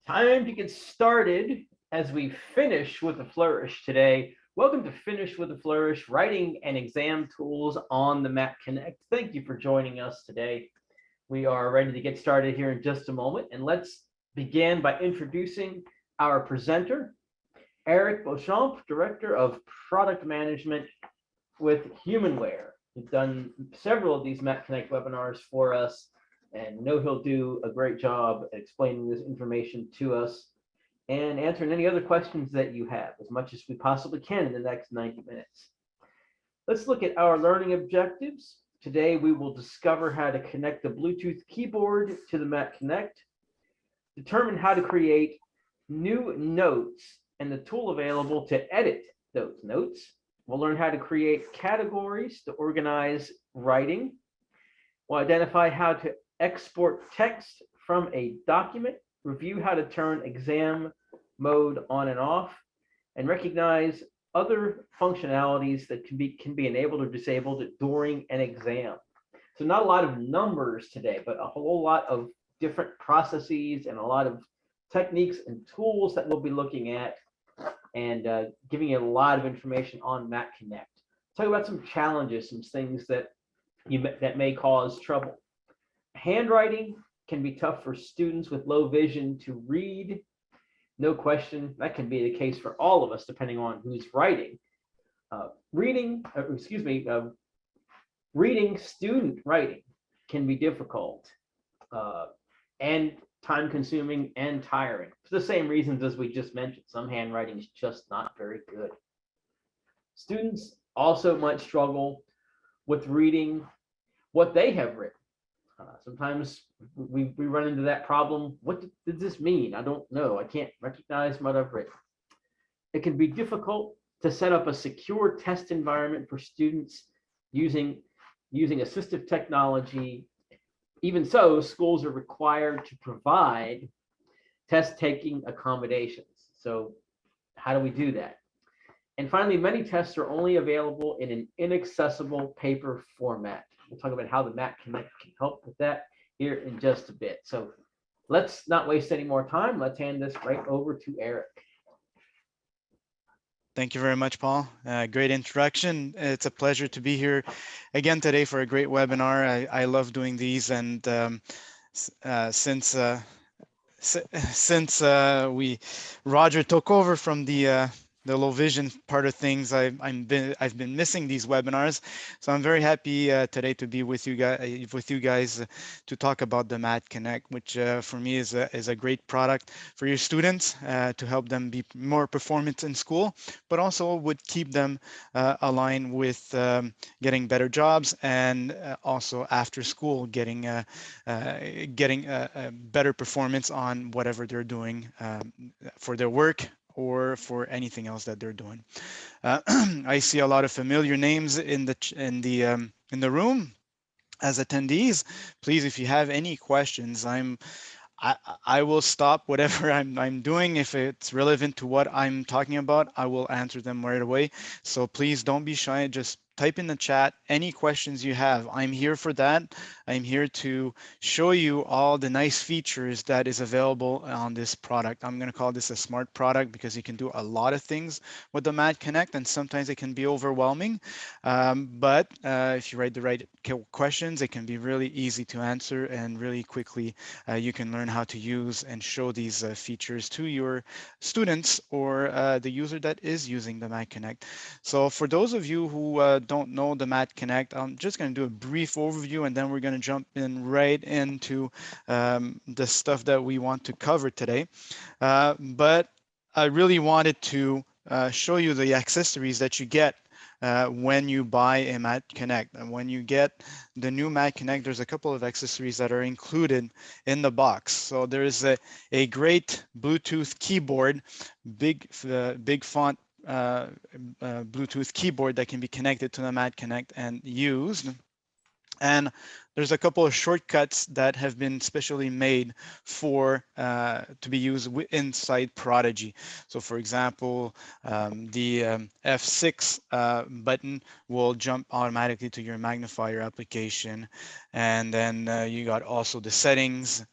Time to get started as we finish with the Flourish today. Welcome to Finish with the Flourish, writing and exam tools on the Mac Connect. Thank you for joining us today. We are ready to get started here in just a moment, and let's begin by introducing our presenter, Eric Beauchamp, Director of Product Management with HumanWare. He's done several of these Mac Connect webinars for us, and know he'll do a great job at explaining this information to us and answering any other questions that you have as much as we possibly can in the next 90 minutes. Let's look at our learning objectives. Today, we will discover how to connect the Bluetooth keyboard to the Mac Connect, determine how to create new notes and the tool available to edit those notes. We'll learn how to create categories to organize writing. We'll identify how to export text from a document, review how to turn exam mode on and off, and recognize other functionalities that can be enabled or disabled during an exam. So not a lot of numbers today, but a whole lot of different processes and a lot of techniques and tools that we'll be looking at and giving you a lot of information on Mac Connect. Talk about some challenges, some things that may cause trouble. Handwriting can be tough for students with low vision to read. No question, that can be the case for all of us, depending on who's writing. Reading student writing can be difficult and time-consuming and tiring for the same reasons as we just mentioned. Some handwriting is just not very good. Students also might struggle with reading what they have written. Sometimes we run into that problem. What does this mean? I don't know. I can't recognize what I've written. It can be difficult to set up a secure test environment for students using assistive technology. Even so, schools are required to provide test-taking accommodations. So how do we do that? And finally, many tests are only available in an inaccessible paper format. We'll talk about how the Mac Connect can help with that here in just a bit. So let's not waste any more time. Let's hand this right over to Eric. Thank you very much, Paul. Great introduction. It's a pleasure to be here again today for a great webinar. I love doing these, and since Roger took over from the low vision part of things, I've been missing these webinars, so I'm very happy today to be with you guys to talk about the Mac Connect, which for me is a great product for your students to help them be more performant in school, but also would keep them aligned with getting better jobs and also after school getting better performance on whatever they're doing for their work or for anything else that they're doing. I see a lot of familiar names in the room as attendees. Please, if you have any questions, I will stop whatever I'm doing. If it's relevant to what I'm talking about, I will answer them right away. So please don't be shy. Just type in the chat any questions you have. I'm here for that. I'm here to show you all the nice features that is available on this product. I'm going to call this a smart product because you can do a lot of things with the Mac Connect, and sometimes it can be overwhelming. But if you write the right questions, it can be really easy to answer, and really quickly you can learn how to use and show these features to your students or the user that is using the Mac Connect. So for those of you who don't know the Mac Connect, I'm just going to do a brief overview, and then we're going to jump in right into the stuff that we want to cover today. But I really wanted to show you the accessories that you get when you buy a Mac Connect. And when you get the new Mac Connect, there's a couple of accessories that are included in the box. So there is a great Bluetooth keyboard, big font Bluetooth keyboard that can be connected to the Mac Connect and used. And there's a couple of shortcuts that have been specially made for to be used inside Prodigy. So for example, the F6 button will jump automatically to your magnifier application. And then you got also the settings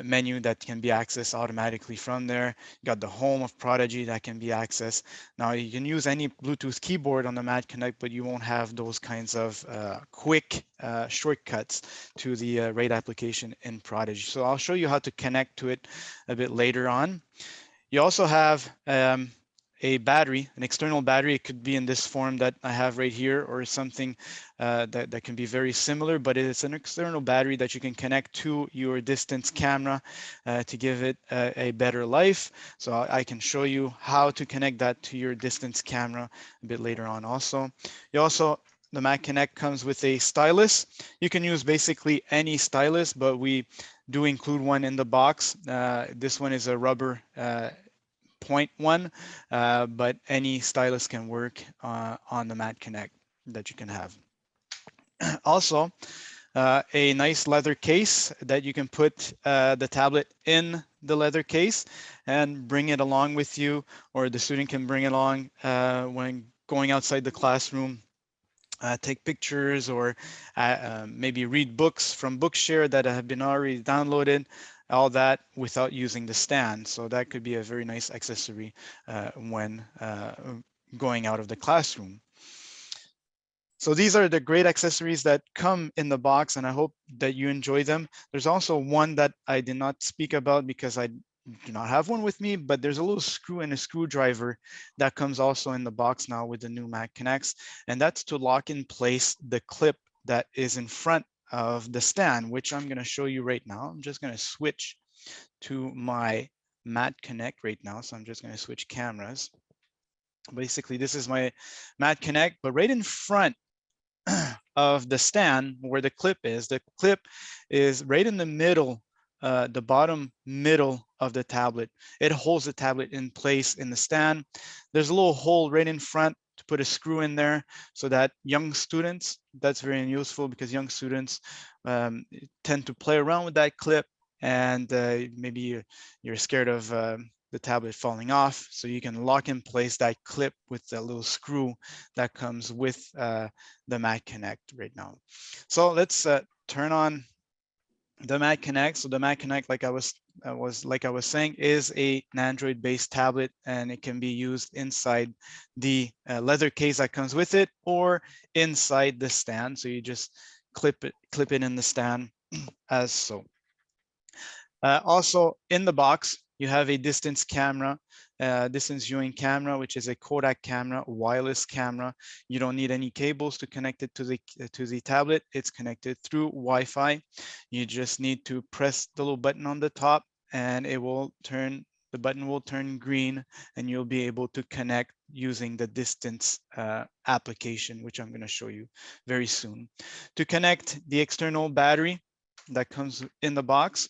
menu that can be accessed automatically from there. You got the home of Prodigy that can be accessed. Now you can use any Bluetooth keyboard on the Mac Connect, but you won't have those kinds of quick shortcuts to the RAID application in Prodigy. So I'll show you how to connect to it a bit later on. You also have a battery, an external battery. It could be in this form that I have right here, or something that can be very similar, but it's an external battery that you can connect to your distance camera to give it a better life. So I can show you how to connect that to your distance camera a bit later on also. The Mac Connect comes with a stylus. You can use basically any stylus, but we do include one in the box. This one is a rubber point one, but any stylus can work on the Mac Connect that you can have. Also, a nice leather case that you can put the tablet in the leather case and bring it along with you, or the student can bring it along when going outside the classroom. Take pictures, or maybe read books from Bookshare that have been already downloaded, all that without using the stand. So that could be a very nice accessory when going out of the classroom. So these are the great accessories that come in the box, and I hope that you enjoy them. There's also one that I did not speak about because I do not have one with me, but there's a little screw and a screwdriver that comes also in the box now with the new Mac Connects, and that's to lock in place the clip that is in front of the stand, which I'm going to show you right now. I'm just going to switch to my Mac Connect right now. So I'm just going to switch cameras. Basically, this is my Mac Connect, but right in front of the stand where the clip is right in the middle, the bottom middle of the tablet. It holds the tablet in place in the stand. There's a little hole right in front to put a screw in there so that young students, that's very useful because young students tend to play around with that clip, and maybe you're scared of the tablet falling off, so you can lock in place that clip with the little screw that comes with the Mac Connect right now. So let's turn on the Mac Connect. So the Mac Connect, like I was saying, is an Android-based tablet, and it can be used inside the leather case that comes with it, or inside the stand. So you just clip it in the stand as so. Also in the box, you have a distance camera, distance viewing camera, which is a Kodak camera, wireless camera. You don't need any cables to connect it to the tablet. It's connected through Wi-Fi. You just need to press the little button on the top, and it will turn. The button will turn green, and you'll be able to connect using the distance application, which I'm going to show you very soon. To connect the external battery that comes in the box,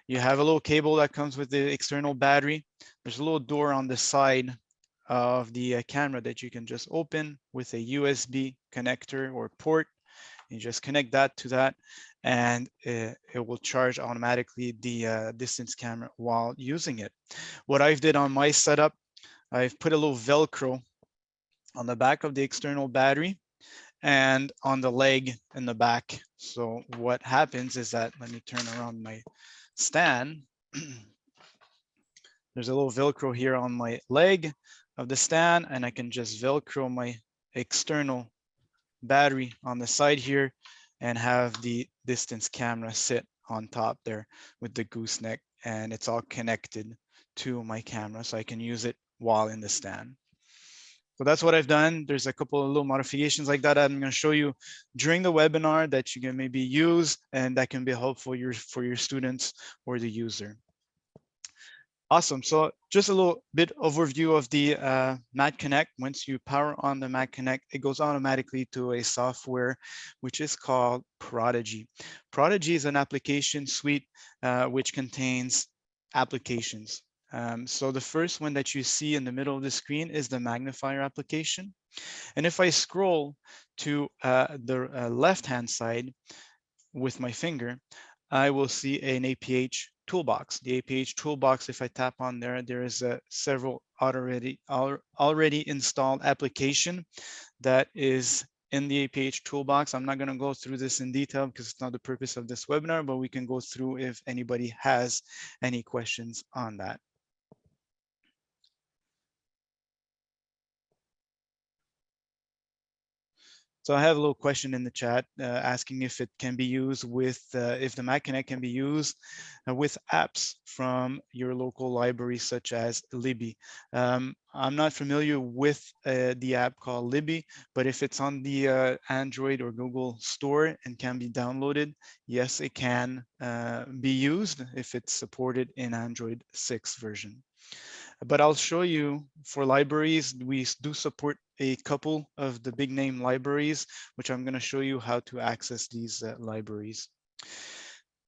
you have a little cable that comes with the external battery. There's a little door on the side of the camera that you can just open with a USB connector or port. You just connect that to that, and it will charge automatically the distance camera while using it. What I've did on my setup, I've put a little Velcro on the back of the external battery and on the leg in the back. So what happens is that, let me turn around my stand. There's a little Velcro here on my leg of the stand, and I can just Velcro my external battery on the side here and have the distance camera sit on top there with the gooseneck, and it's all connected to my camera so I can use it while in the stand. So that's what I've done. There's a couple of little modifications like that I'm going to show you during the webinar that you can maybe use, and that can be helpful for your students or the user. Awesome. So just a little bit overview of the Mac Connect. Once you power on the Mac Connect, it goes automatically to a software which is called Prodigy. Prodigy is an application suite which contains applications. So the first one that you see in the middle of the screen is the magnifier application. And if I scroll to the left-hand side, with my finger, I will see an APH toolbox. The APH toolbox, if I tap on there, there is several already installed application that is in the APH toolbox. I'm not going to go through this in detail because it's not the purpose of this webinar, but we can go through if anybody has any questions on that. So I have a little question in the chat asking if it can be used with, if the Mac Connect can be used with apps from your local library, such as Libby. I'm not familiar with the app called Libby, but if it's on the Android or Google store and can be downloaded, yes, it can be used if it's supported in Android 6 version. But I'll show you for libraries, we do support a couple of the big name libraries, which I'm going to show you how to access these libraries.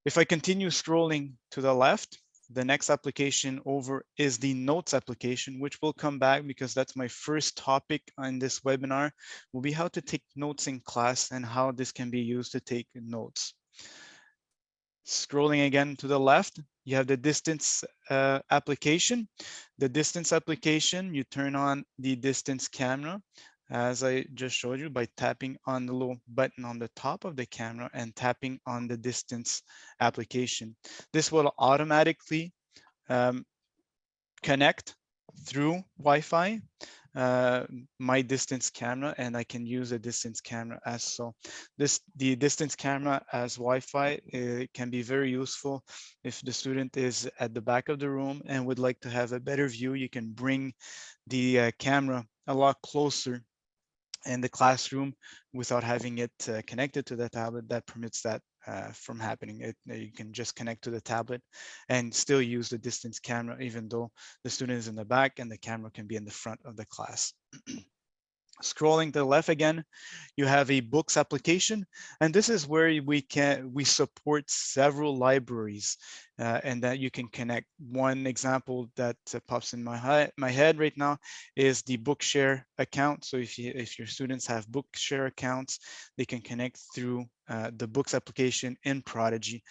If I continue scrolling to the left, the next application over is the notes application, which will come back because that's my first topic on this webinar, will be how to take notes in class and how this can be used to take notes. Scrolling again to the left, you have the distance application. The distance application, you turn on the distance camera, as I just showed you, by tapping on the little button on the top of the camera and tapping on the distance application. This will automatically connect through Wi-Fi my distance camera, and I can use a distance camera as so. The distance camera as Wi-Fi can be very useful if the student is at the back of the room and would like to have a better view. You can bring the camera a lot closer in the classroom without having it connected to the tablet. That permits that from happening. You can just connect to the tablet and still use the distance camera, even though the student is in the back and the camera can be in the front of the class. Scrolling to the left again, you have a books application, and this is where we support several libraries and that you can connect. One example that pops in my head right now is the Bookshare account. So if your students have Bookshare accounts, they can connect through the books application in Prodigy.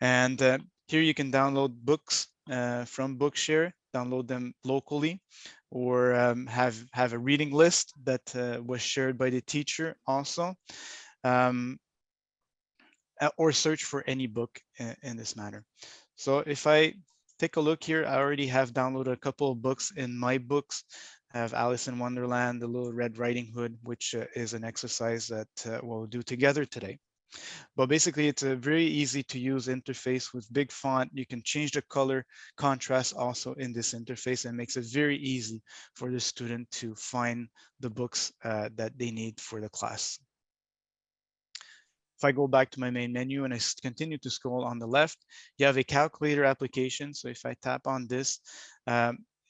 And here you can download books from Bookshare, download them locally, or have a reading list that was shared by the teacher also, or search for any book in this manner. So if I take a look here, I already have downloaded a couple of books in my books. I have Alice in Wonderland, The Little Red Riding Hood, which is an exercise that we'll do together today. But basically, it's a very easy to use interface with big font. You can change the color contrast also in this interface, and makes it very easy for the student to find the books that they need for the class. If I go back to my main menu and I continue to scroll on the left, you have a calculator application. So if I tap on this,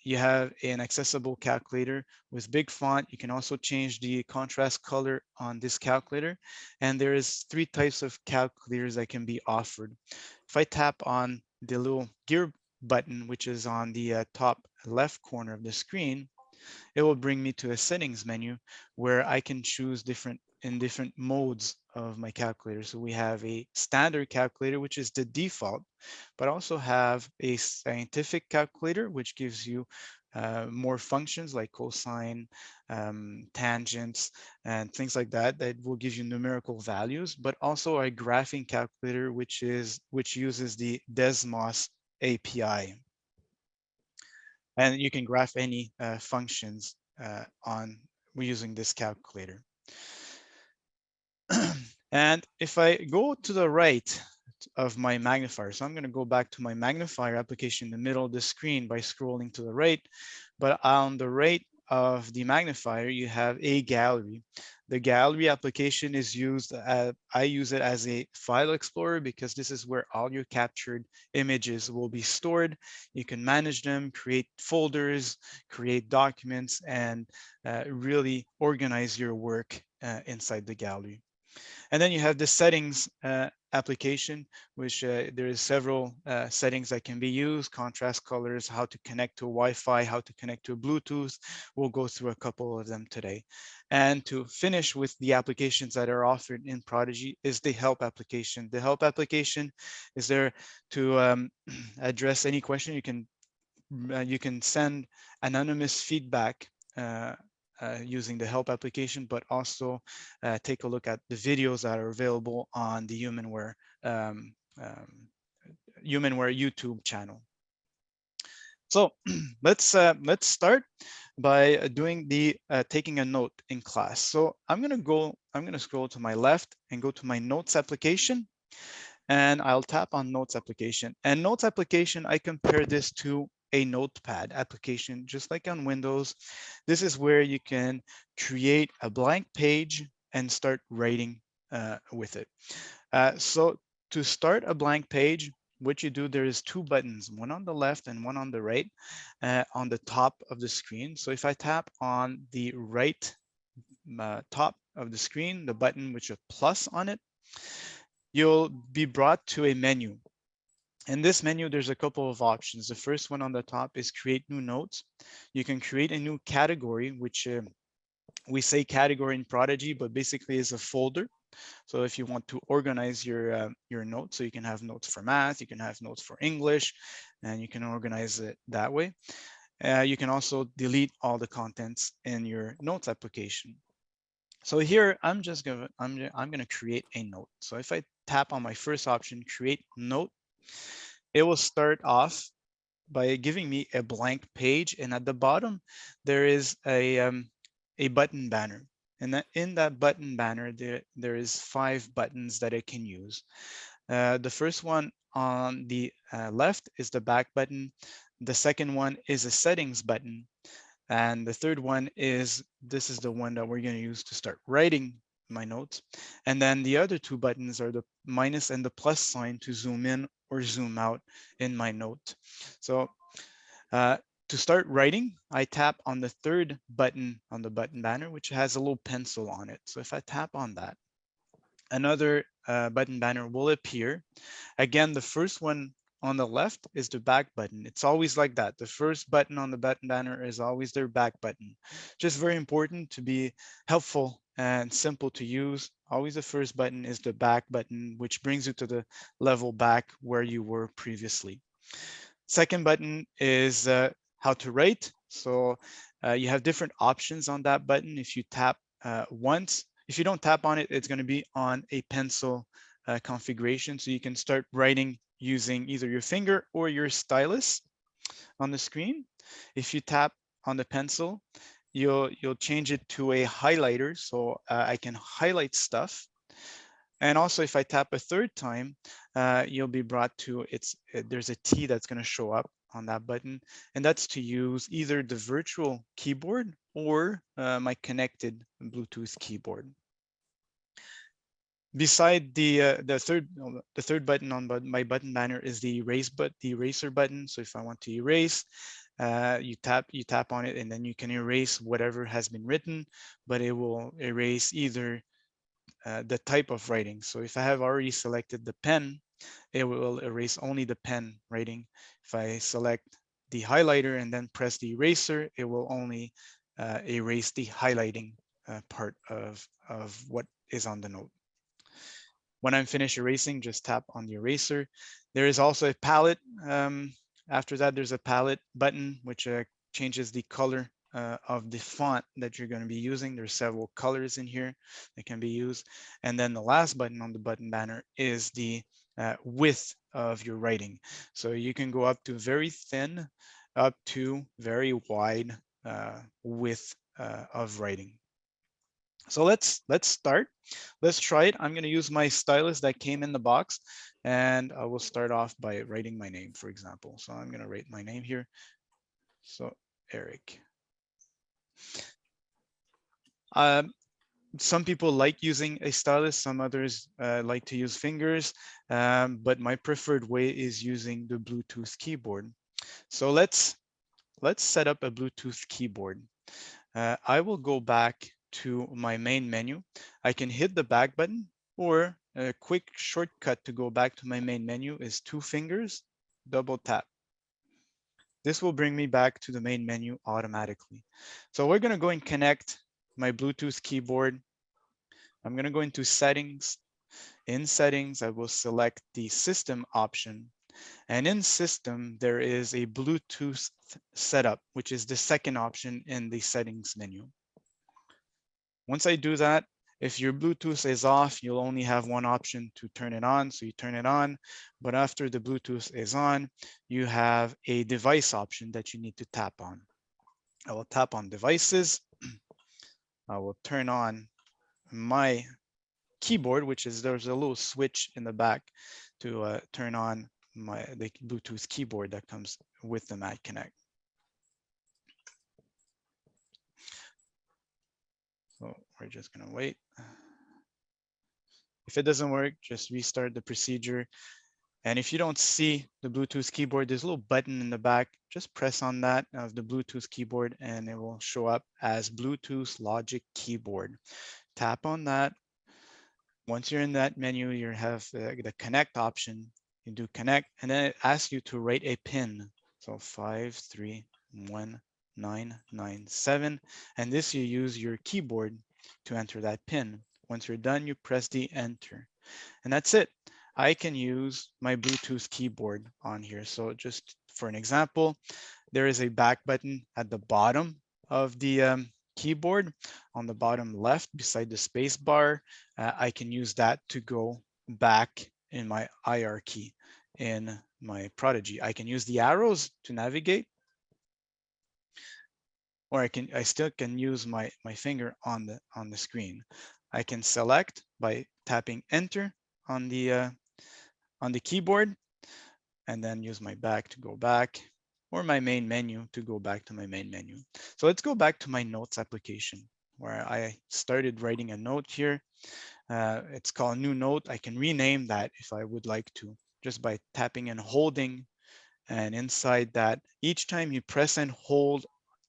you have an accessible calculator with big font. You can also change the contrast color on this calculator. And there is 3 types of calculators that can be offered. If I tap on the little gear button, which is on the top left corner of the screen, it will bring me to a settings menu where I can choose different modes of my calculator. So we have a standard calculator, which is the default, but also have a scientific calculator, which gives you more functions like cosine, tangents, and things like that, that will give you numerical values, but also a graphing calculator, which uses the Desmos API. And you can graph any functions using this calculator. And if I go to the right of my magnifier, so I'm going to go back to my magnifier application in the middle of the screen by scrolling to the right, but on the right of the magnifier, you have a gallery. The gallery application is used, I use it as a file explorer because this is where all your captured images will be stored. You can manage them, create folders, create documents, and really organize your work inside the gallery. And then you have the settings application, which there is several settings that can be used, contrast colors, how to connect to Wi-Fi, how to connect to Bluetooth. We'll go through a couple of them today. And to finish with the applications that are offered in Prodigy is the help application. The help application is there to address any question. You can send anonymous feedback using the help application, but also take a look at the videos that are available on the um, um, HumanWare YouTube channel. So let's start by doing the taking a note in class. So I'm gonna scroll to my left and go to my notes application, and I'll tap on notes application. And notes application, I compare this to a notepad application, just like on Windows. This is where you can create a blank page and start writing with it. So to start a blank page, what you do, there is two buttons, one on the left and one on the right, on the top of the screen. So if I tap on the right top of the screen, the button with a plus on it, you'll be brought to a menu. In this menu, there's a couple of options. The first one on the top is create new notes. You can create a new category, which we say category in Prodigy, but basically is a folder. So if you want to organize your notes, so you can have notes for math, you can have notes for English, and you can organize it that way. You can also delete all the contents in your notes application. So here I'm gonna create a note. So if I tap on my first option, create note, it will start off by giving me a blank page, and at the bottom there is a button banner. And that in that button banner, there is 5 buttons that I can use. The first one on the left is the back button. The second one is a settings button. And the third one is, this is the one that we're going to use to start writing my notes. And then the other 2 buttons are the minus and the plus sign to zoom in or zoom out in my note. So to start writing, I tap on the third button on the button banner, which has a little pencil on it. So if I tap on that, another button banner will appear. Again, the first one on the left is the back button. It's always like that. The first button on the button banner is always their back button. Just very important to be helpful and simple to use. Always the first button is the back button, which brings you to the level back where you were previously. Second button is how to write. So you have different options on that button. If you tap once, if you don't tap on it, it's going to be on a pencil configuration. So you can start writing using either your finger or your stylus on the screen. If you tap on the pencil, you'll change it to a highlighter. So I can highlight stuff. And also, if I tap a third time, you'll be brought to there's a T that's going to show up on that button, and that's to use either the virtual keyboard or my connected Bluetooth keyboard. Beside the third button on my button banner is the eraser button. So if I want to erase, you tap on it, and then you can erase whatever has been written, but it will erase either the type of writing. So if I have already selected the pen, it will erase only the pen writing. If I select the highlighter and then press the eraser, it will only erase the highlighting part of what is on the note. When I'm finished erasing, just tap on the eraser. There is also a palette. After that, there's a palette button, which changes the color of the font that you're going to be using. There's several colors in here that can be used. And then the last button on the button banner is the width of your writing. So you can go up to very thin, up to very wide width of writing. So let's start. Let's try it. I'm going to use my stylus that came in the box, and I will start off by writing my name, for example. So I'm going to write my name here. So Eric. Some people like using a stylus, some others like to use fingers, but my preferred way is using the Bluetooth keyboard. So let's set up a Bluetooth keyboard. I will go back to my main menu. I can hit the back button, or a quick shortcut to go back to my main menu is 2 fingers, double tap. This will bring me back to the main menu automatically. So we're going to go and connect my Bluetooth keyboard. I'm going to go into settings. In settings, I will select the system option. And in system, there is a Bluetooth setup, which is the second option in the settings menu. Once I do that, if your Bluetooth is off, you'll only have one option to turn it on. So you turn it on, but after the Bluetooth is on, you have a device option that you need to tap on. I will tap on devices. I will turn on my keyboard, which is there's a little switch in the back to turn on the Bluetooth keyboard that comes with the Mac Connect. So we're just gonna wait. If it doesn't work, just restart the procedure. And if you don't see the Bluetooth keyboard, there's a little button in the back. Just press on that of the Bluetooth keyboard and it will show up as Bluetooth Logic Keyboard. Tap on that. Once you're in that menu, you have the connect option. You do connect and then it asks you to write a pin. So 531997. And this you use your keyboard to enter that pin. Once you're done, you press the enter. And that's it. I can use my Bluetooth keyboard on here. So just for an example, there is a back button at the bottom of the keyboard on the bottom left beside the space bar. I can use that to go back in my IR key in my Prodigy. I can use the arrows to navigate, or I still can use my finger on the screen. I can select by tapping enter on the keyboard and then use my back to go back, or my main menu to go back to my main menu. So let's go back to my notes application where I started writing a note here. It's called new note. I can rename that if I would like to, just by tapping and holding. And inside that, each time you press and hold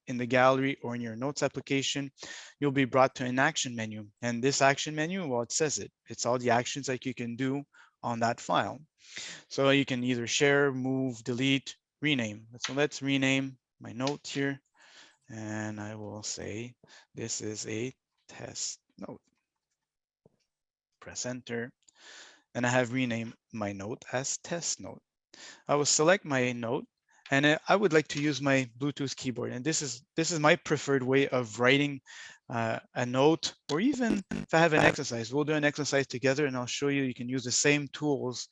in the gallery or in your notes application, you'll be brought to an action menu. And this action menu, well, it says it. It's all the actions that you can do on that file. So you can either share, move, delete, rename. So let's rename my note here. And I will say, this is a test note. Press enter. And I have renamed my note as test note. I will select my note and I would like to use my Bluetooth keyboard. And this is my preferred way of writing a note, or even if I have an exercise, we'll do an exercise together and I'll show you, you can use the same tools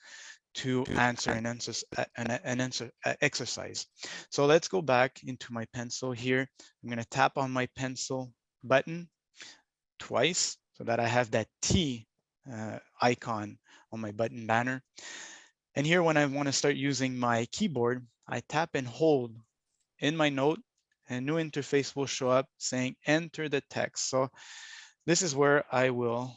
to answer an exercise. So let's go back into my pencil here. I'm going to tap on my pencil button twice so that I have that T icon on my button banner. And here, when I want to start using my keyboard, I tap and hold in my note, and a new interface will show up saying enter the text. So this is where I will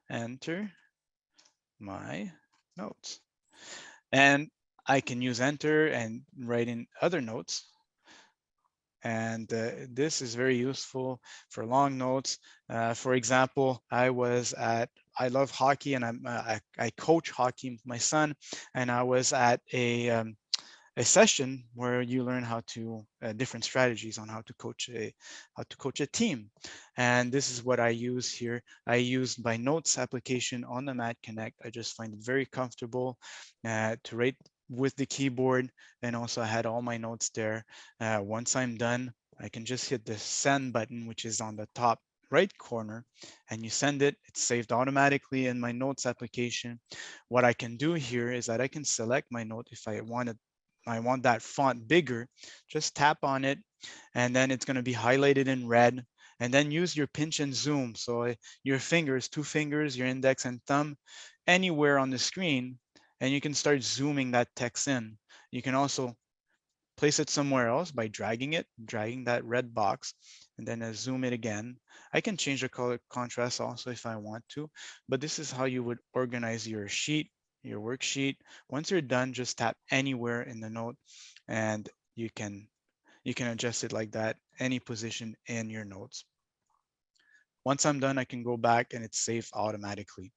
enter my notes. And I can use enter and write in other notes. And this is very useful for long notes. For example, I love hockey and I coach hockey with my son, and I was at a session where you learn how to different strategies on how to coach a team. And this is what I use here. I use my notes application on the Mac Connect. I just find it very comfortable to write with the keyboard, and also I had all my notes there. Once I'm done, I can just hit the send button, which is on the top right corner, and you send it. It's saved automatically in my notes application. What I can do here is that I can select my note if I want that font bigger. Just tap on it, and then it's going to be highlighted in red. And then use your pinch and zoom. So your fingers, 2 fingers, your index and thumb, anywhere on the screen, and you can start zooming that text in. You can also place it somewhere else by dragging that red box, and then zoom it again. I can change the color contrast also if I want to, but this is how you would organize your sheet, your worksheet. Once you're done, just tap anywhere in the note and you can adjust it like that, any position in your notes. Once I'm done, I can go back and it's saved automatically.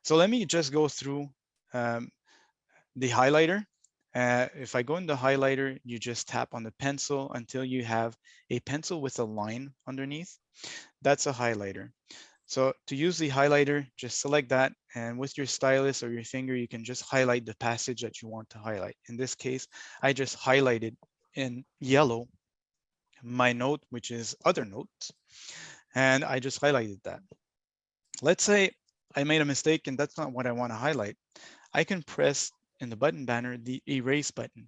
So let me just go through um, the highlighter. If I go in the highlighter, you just tap on the pencil until you have a pencil with a line underneath. That's a highlighter. So to use the highlighter, just select that, and with your stylus or your finger, you can just highlight the passage that you want to highlight. In this case, I just highlighted in yellow my note, which is other notes, and I just highlighted that. Let's say I made a mistake and that's not what I want to highlight. I can press in the button banner the erase button.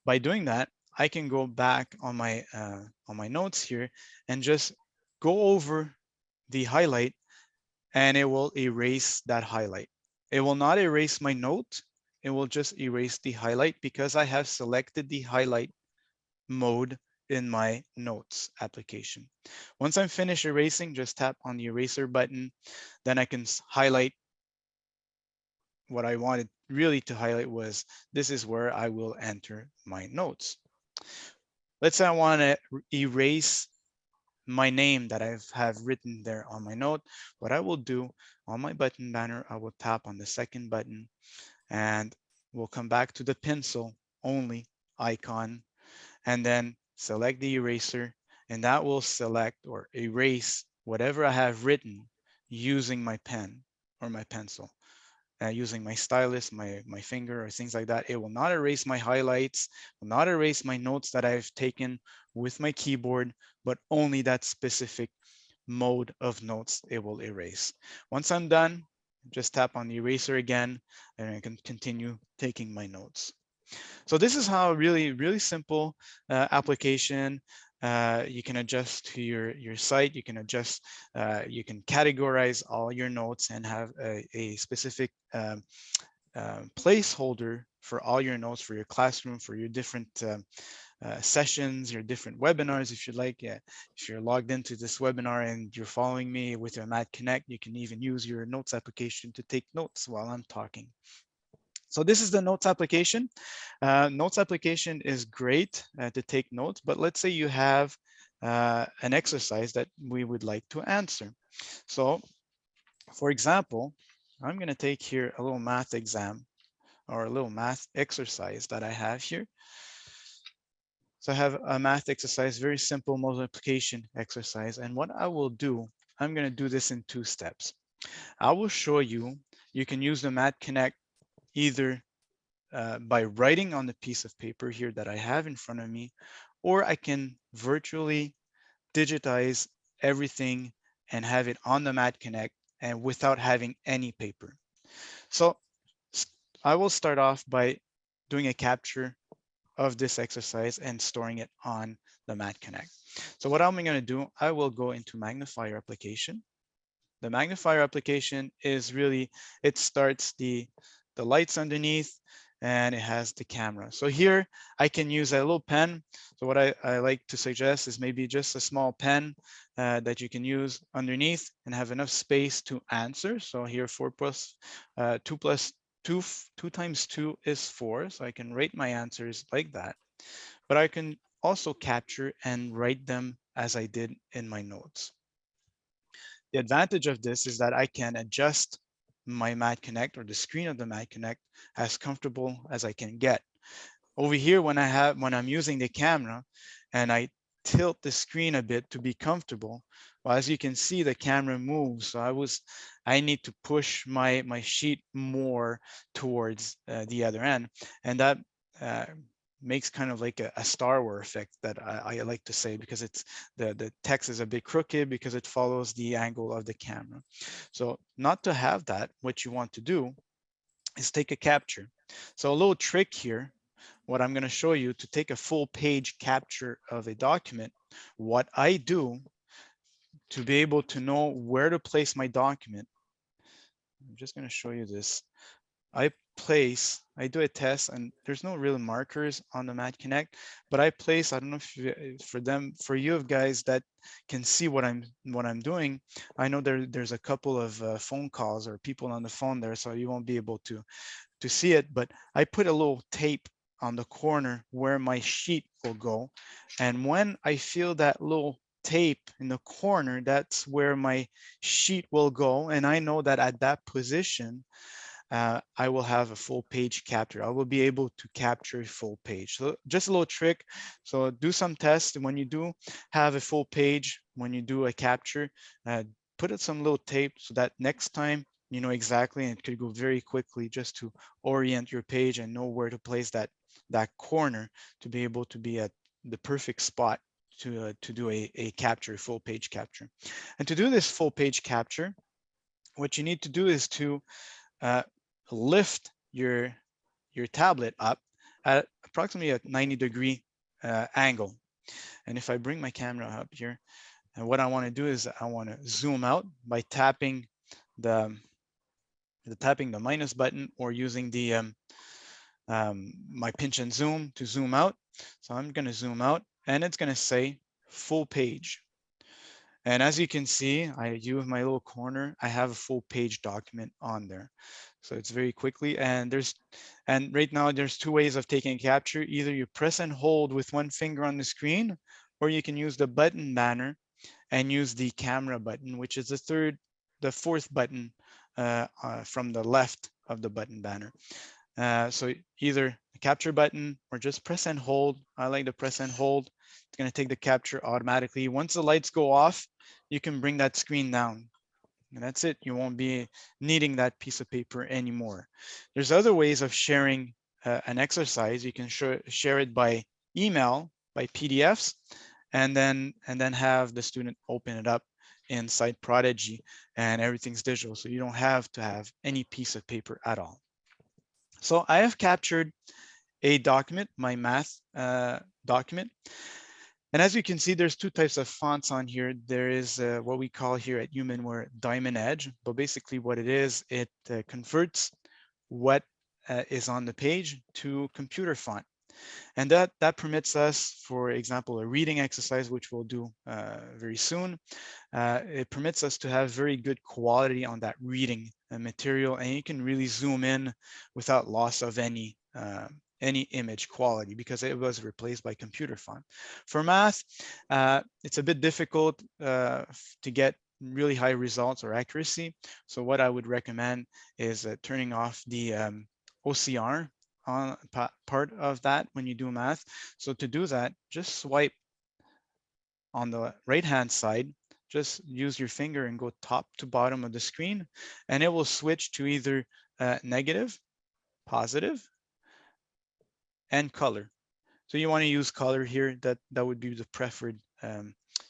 By doing that, I can go back on my notes here and just go over the highlight, and it will erase that highlight. It will not erase my note. It will just erase the highlight because I have selected the highlight mode in my notes application. Once I'm finished erasing, just tap on the eraser button. Then I can highlight what I wanted really to highlight was this is where I will enter my notes. Let's say I want to erase my name that I have written there on my note. What I will do on my button banner, I will tap on the second button and we'll come back to the pencil only icon and then select the eraser, and that will select or erase whatever I have written using my pen or my pencil. Using my stylus, my finger, or things like that. It will not erase my highlights, will not erase my notes that I've taken with my keyboard, but only that specific mode of notes it will erase. Once I'm done, just tap on the eraser again, and I can continue taking my notes. So this is how really simple application. You can adjust to your site. You can adjust, you can categorize all your notes and have a specific placeholder for all your notes for your classroom, for your different sessions, your different webinars, if you like. Yeah, if you're logged into this webinar and you're following me with your Matt Connect, you can even use your notes application to take notes while I'm talking. So this is the notes application. Notes application is great to take notes, but let's say you have an exercise that we would like to answer. So for example, I'm going to take here a little math exam or a little math exercise that I have here. So I have a math exercise, very simple multiplication exercise. And what I will do, I'm going to do this in 2 steps. I will show you, you can use the Math Connect either by writing on the piece of paper here that I have in front of me, or I can virtually digitize everything and have it on the Math Connect and without having any paper. So I will start off by doing a capture of this exercise and storing it on the Math Connect. So what I'm going to do, I will go into magnifier application. The magnifier application is really, it starts the lights underneath and it has the camera. So here I can use a little pen. So what I like to suggest is maybe just a small pen that you can use underneath and have enough space to answer. So here 2 times 2 is 4. So I can write my answers like that, but I can also capture and write them as I did in my notes. The advantage of this is that I can adjust my Math Connect or the screen of the Math Connect as comfortable as I can get. Over here, when I'm using the camera and I tilt the screen a bit to be comfortable, well, as you can see, the camera moves. So I need to push my sheet more towards the other end, and that makes kind of like a Star Wars effect that I like to say, because it's the text is a bit crooked because it follows the angle of the camera. So not to have that, what you want to do is take a capture. So a little trick here, what I'm going to show you to take a full page capture of a document, what I do to be able to know where to place my document. I'm just going to show you this. I do a test, and there's no real markers on the Math Connect, but I don't know if for you guys that can see what I'm doing, I know there's a couple of phone calls or people on the phone there, so you won't be able to see it, but I put a little tape on the corner where my sheet will go. And when I feel that little tape in the corner, that's where my sheet will go. And I know that at that position, I will have a full page capture. I will be able to capture a full page. So just a little trick. So do some tests. When you do have a full page, when you do a capture, put it some little tape so that next time you know exactly, and it could go very quickly just to orient your page and know where to place that corner to be able to be at the perfect spot to do a capture, full page capture. And to do this full page capture, what you need to do is to uh, lift your tablet up at approximately a 90-degree angle. And if I bring my camera up here, and what I want to do is I want to zoom out by tapping the minus button or using the my pinch and zoom to zoom out. So I'm going to zoom out and it's going to say full page. And as you can see, I use my little corner, I have a full page document on there. So it's very quickly, and right now there's two ways of taking a capture. Either you press and hold with one finger on the screen, or you can use the button banner and use the camera button, which is the fourth button from the left of the button banner. So either the capture button or just press and hold. I like the press and hold. It's going to take the capture automatically. Once the lights go off, you can bring that screen down. And that's it. You won't be needing that piece of paper anymore. There's other ways of sharing an exercise. You can share it by email, by PDFs, and then have the student open it up inside Prodigy, and everything's digital. So you don't have to have any piece of paper at all. So I have captured a document, my math document. And as you can see, there's two types of fonts on here. There is what we call here at HumanWare Diamond Edge, but basically what it is, it converts what is on the page to computer font. And that permits us, for example, a reading exercise, which we'll do very soon. It permits us to have very good quality on that reading material, and you can really zoom in without loss of any image quality because it was replaced by computer font. For math, it's a bit difficult to get really high results or accuracy. So what I would recommend is turning off the OCR on part of that when you do math. So to do that, just swipe on the right hand side, just use your finger and go top to bottom of the screen, and it will switch to either negative, positive, and color. So you want to use color here. That would be the preferred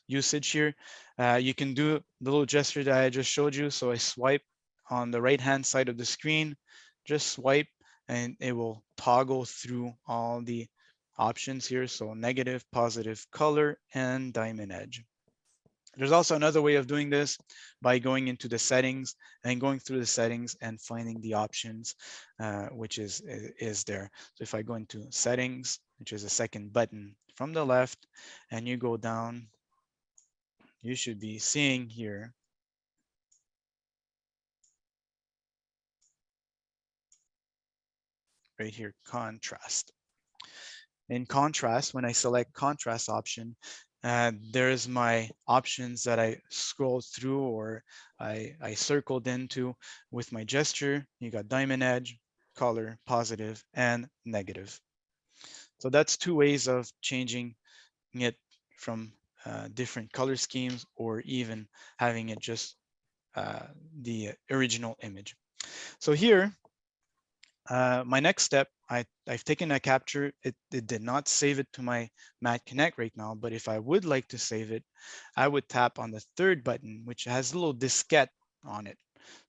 usage here. You can do the little gesture that I just showed you. So I swipe on the right hand side of the screen, just swipe, and it will toggle through all the options here. So negative, positive, color, and diamond edge. There's also another way of doing this by going into the settings and going through the settings and finding the options, which is there. So if I go into settings, which is the second button from the left, and you go down, you should be seeing here right here, contrast. In contrast, when I select contrast option, there's my options that I scrolled through or I circled into with my gesture. You got diamond edge, color, positive, and negative. So that's two ways of changing it from different color schemes or even having it just the original image. So here, my next step, I've taken a capture. It did not save it to my Matt Connect right now, but if I would like to save it, I would tap on the third button, which has a little diskette on it.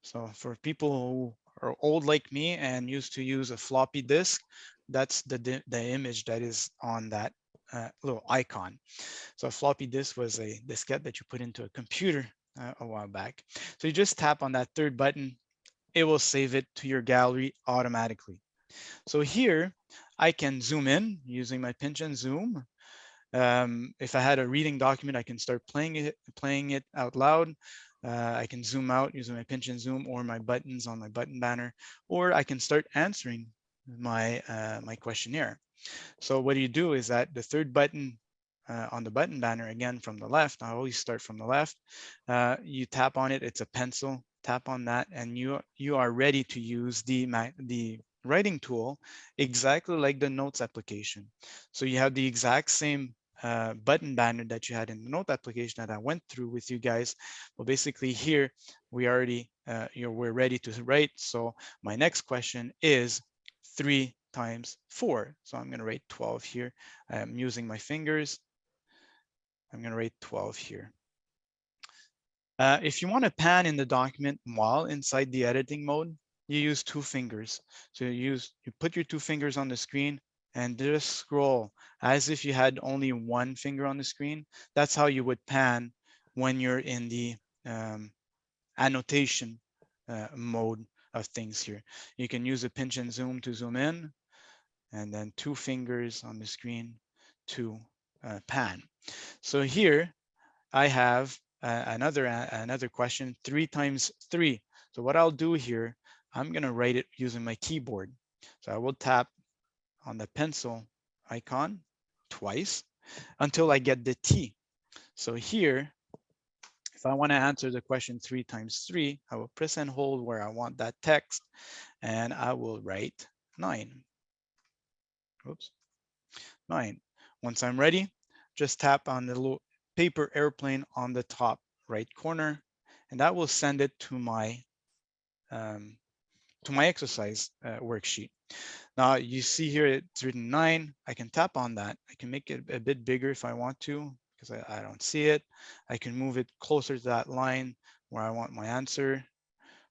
So for people who are old like me and used to use a floppy disk, that's the image that is on that little icon. So a floppy disk was a diskette that you put into a computer a while back. So you just tap on that third button, it will save it to your gallery automatically. So here I can zoom in using my pinch and zoom. If I had a reading document, I can start playing it out loud. I can zoom out using my pinch and zoom or my buttons on my button banner, or I can start answering my my questionnaire. So what you do is that the third button on the button banner, again from the left, I always start from the left, you tap on it, it's a pencil, tap on that, and you are ready to use the writing tool exactly like the notes application. So you have the exact same button banner that you had in the note application that I went through with you guys. Well, basically here we already we're ready to write. So my next question is 3 times 4. So I'm going to write 12 here. I'm using my fingers. I'm going to write 12 here. If you want to pan in the document while inside the editing mode, you use 2 fingers. So you put your 2 fingers on the screen and just scroll as if you had only 1 finger on the screen. That's how you would pan when you're in the annotation mode of things here. You can use a pinch and zoom to zoom in, and then 2 fingers on the screen to pan. So here I have another question, 3 times 3. So what I'll do here, I'm going to write it using my keyboard. So I will tap on the pencil icon twice until I get the T. So here, if I want to answer the question 3 times 3, I will press and hold where I want that text, and I will write 9. Oops, 9. Once I'm ready, just tap on the little paper airplane on the top right corner, and that will send it to my exercise worksheet. Now you see here it's written 9. I can tap on that. I can make it a bit bigger if I want to, because I don't see it. I can move it closer to that line where I want my answer.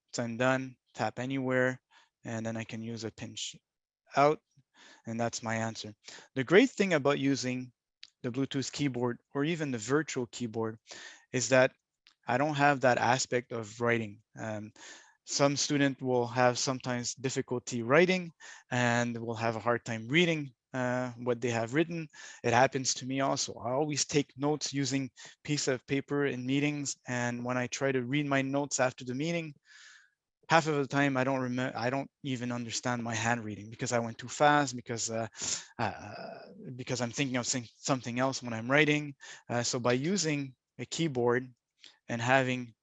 Once I'm done, tap anywhere, and then I can use a pinch out, and that's my answer. The great thing about using the Bluetooth keyboard or even the virtual keyboard is that I don't have that aspect of writing. Some student will have sometimes difficulty writing and will have a hard time reading what they have written. It happens to me also. I always take notes using piece of paper in meetings, and when I try to read my notes after the meeting, half of the time I don't remember, I don't even understand my handwriting because I went too fast, because I'm thinking of something else when I'm writing. So by using a keyboard and having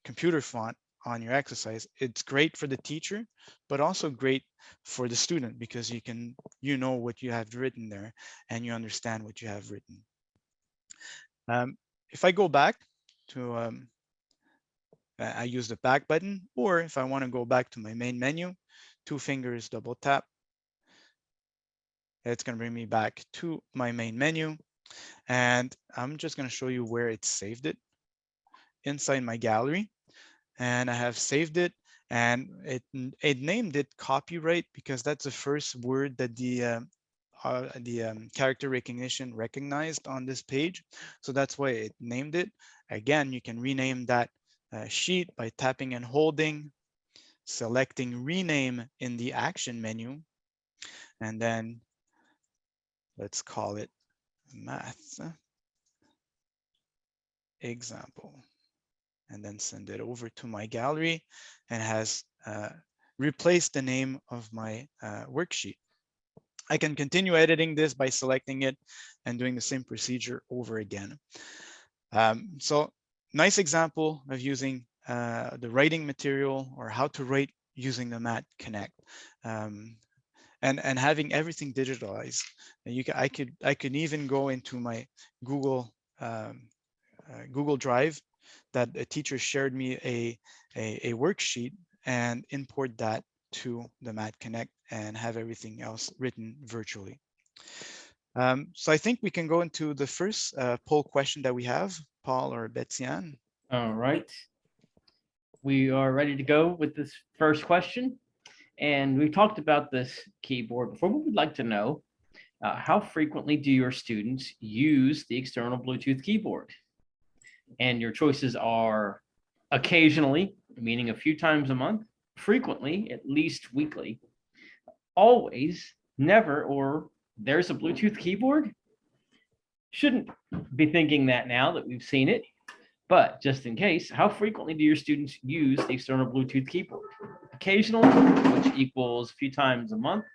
computer font on your exercise, it's great for the teacher, but also great for the student, because you know what you have written there and you understand what you have written. If I go back to I use the back button, or if I want to go back to my main menu, 2 fingers, double tap. It's going to bring me back to my main menu. And I'm just going to show you where it saved it inside my gallery. And I have saved it, and it named it copyright because that's the first word that the character recognition recognized on this page. So that's why it named it. Again, you can rename that sheet by tapping and holding, selecting rename in the action menu, and then let's call it math example, and then send it over to my gallery, and has replaced the name of my worksheet. I can continue editing this by selecting it and doing the same procedure over again. So nice example of using the writing material, or how to write using the Matt Connect, and having everything digitalized. I could even go into my Google Drive that a teacher shared me a worksheet, and import that to the Matt Connect and have everything else written virtually. So I think we can go into the first poll question that we have, Paul or Betsy-Ann. All right. We are ready to go with this first question. And we talked about this keyboard before. We would like to know, how frequently do your students use the external Bluetooth keyboard? And your choices are occasionally, meaning a few times a month, frequently, at least weekly, always, never, or there's a Bluetooth keyboard. Shouldn't be thinking that now that we've seen it, but just in case, how frequently do your students use the external Bluetooth keyboard? Occasionally, which equals a few times a month.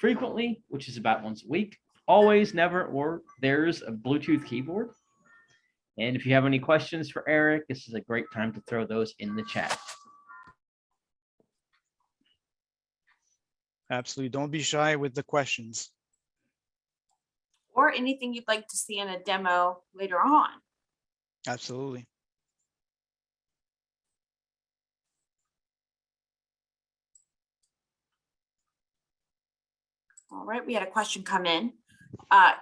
frequently, which is about once a week, always, never, or there's a Bluetooth keyboard. And if you have any questions for Eric, this is a great time to throw those in the chat. Absolutely. Don't be shy with the questions. Or anything you'd like to see in a demo later on. Absolutely. All right, we had a question come in.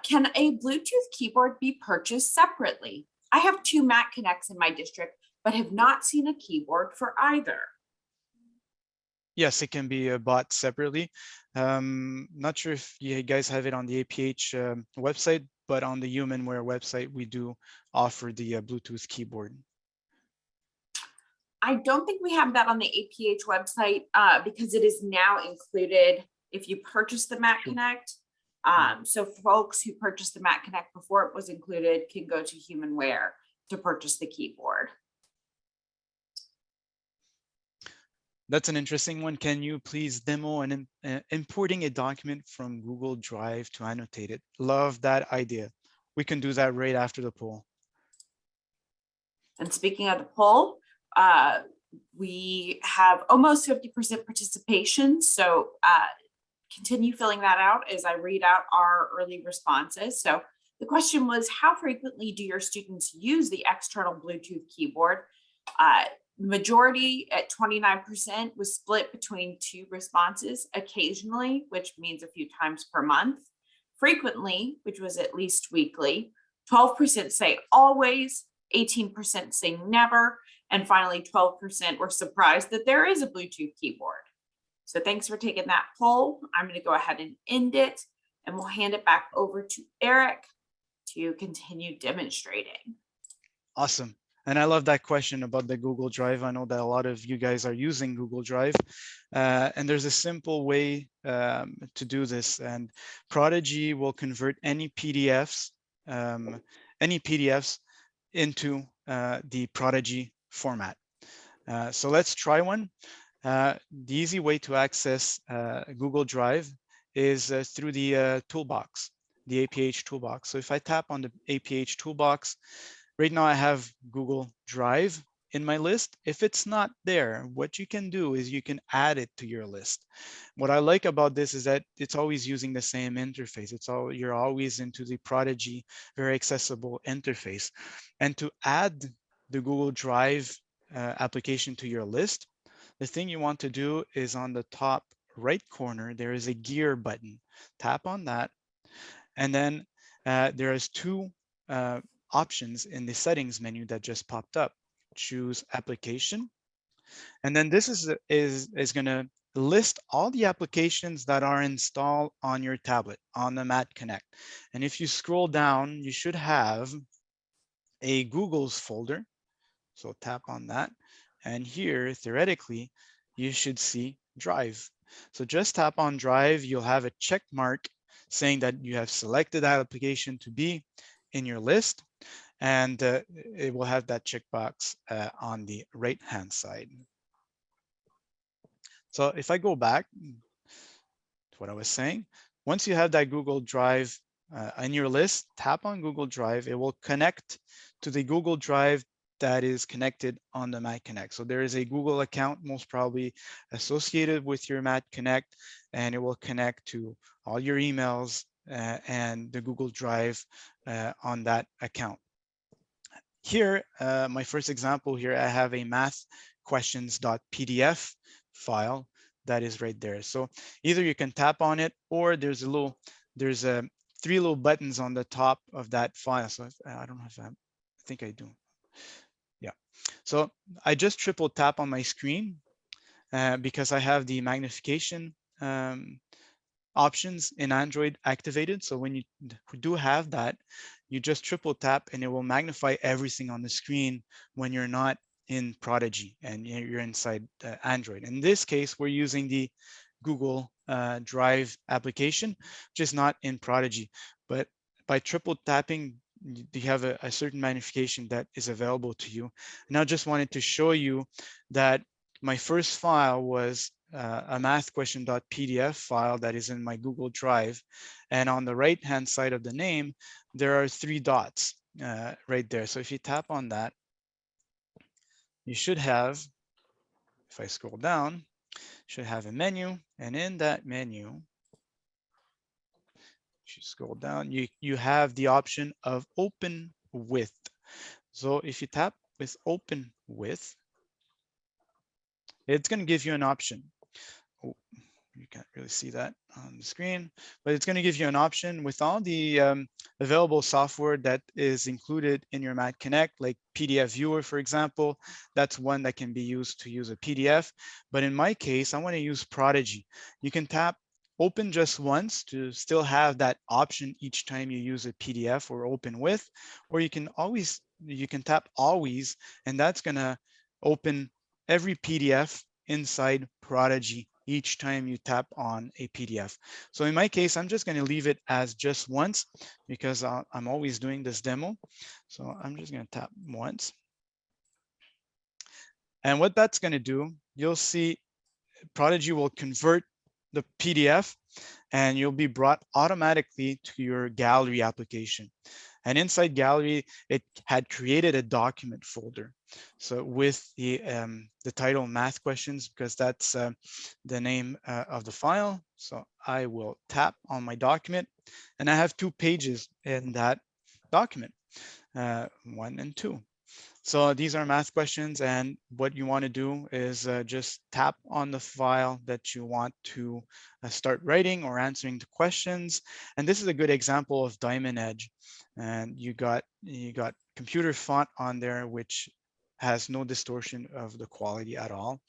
Can a Bluetooth keyboard be purchased separately? I have 2 Mac Connects in my district, but have not seen a keyboard for either. Yes, it can be bought separately. Not sure if you guys have it on the APH website, but on the HumanWare website, we do offer the Bluetooth keyboard. I don't think we have that on the APH website because it is now included if you purchase the Mac Connect. So folks who purchased the Mac Connect before it was included can go to HumanWare to purchase the keyboard. That's an interesting one. Can you please demo and importing a document from Google Drive to annotate it? Love that idea. We can do that right after the poll. And speaking of the poll, we have almost 50% participation. So continue filling that out as I read out our early responses. So the question was, how frequently do your students use the external Bluetooth keyboard? Majority at 29% was split between 2 responses, occasionally, which means a few times per month, frequently, which was at least weekly, 12% say always, 18% say never, and finally 12% were surprised that there is a Bluetooth keyboard. So thanks for taking that poll. I'm going to go ahead and end it, and we'll hand it back over to Eric to continue demonstrating. Awesome. And I love that question about the Google Drive. I know that a lot of you guys are using Google Drive, and there's a simple way to do this. And Prodigy will convert any PDFs into the Prodigy format. So let's try one. The easy way to access Google Drive is through the toolbox, the APH toolbox. So if I tap on the APH toolbox, right now I have Google Drive in my list. If it's not there, what you can do is you can add it to your list. What I like about this is that it's always using the same interface. You're always into the Prodigy, very accessible interface. And to add the Google Drive application to your list, the thing you want to do is on the top right corner, there is a gear button. Tap on that. And then there is 2 options in the settings menu that just popped up. Choose application. And then this is going to list all the applications that are installed on your tablet, on the Matt Connect. And if you scroll down, you should have a Google's folder. So tap on that. And here, theoretically, you should see Drive. So just tap on Drive. You'll have a check mark saying that you have selected that application to be in your list. And it will have that checkbox on the right-hand side. So if I go back to what I was saying, once you have that Google Drive in your list, tap on Google Drive. It will connect to the Google Drive that is connected on the Matt Connect. So there is a Google account most probably associated with your Matt Connect, and it will connect to all your emails and the Google Drive on that account. Here, my first example here, I have a math questions.pdf file that is right there. So either you can tap on it, or there's 3 little buttons on the top of that file. So I don't know if I think I do. Yeah. So I just triple tap on my screen because I have the magnification options in Android activated. So when you do have that, you just triple tap and it will magnify everything on the screen when you're not in Prodigy and you're inside Android. In this case, we're using the Google Drive application, which is not in Prodigy. But by triple tapping, you have a certain magnification that is available to you. And I just wanted to show you that my first file was a mathquestion.pdf file that is in my Google Drive. And on the right-hand side of the name, there are 3 dots right there. So if you tap on that, you should have, if I scroll down, should have a menu. And in that menu, if you scroll down, you have the option of open with. So if you tap with open with, it's going to give you an option. Oh, you can't really see that on the screen, but it's going to give you an option with all the available software that is included in your Matt Connect, like PDF Viewer, for example. That's one that can be used to use a PDF. But in my case, I want to use Prodigy. You can tap open just once to still have that option each time you use a PDF or open with, or you can tap always, and that's going to open every PDF inside Prodigy each time you tap on a PDF. So in my case, I'm just going to leave it as just once because I'm always doing this demo. So I'm just going to tap once. And what that's going to do, you'll see Prodigy will convert the PDF and you'll be brought automatically to your gallery application. And inside gallery, it had created a document folder. So with the title math questions, because that's the name of the file. So I will tap on my document and I have 2 pages in that document, 1 and 2. So these are math questions, and what you want to do is just tap on the file that you want to start writing or answering the questions. And this is a good example of Diamond Edge. And you got computer font on there, which has no distortion of the quality at all.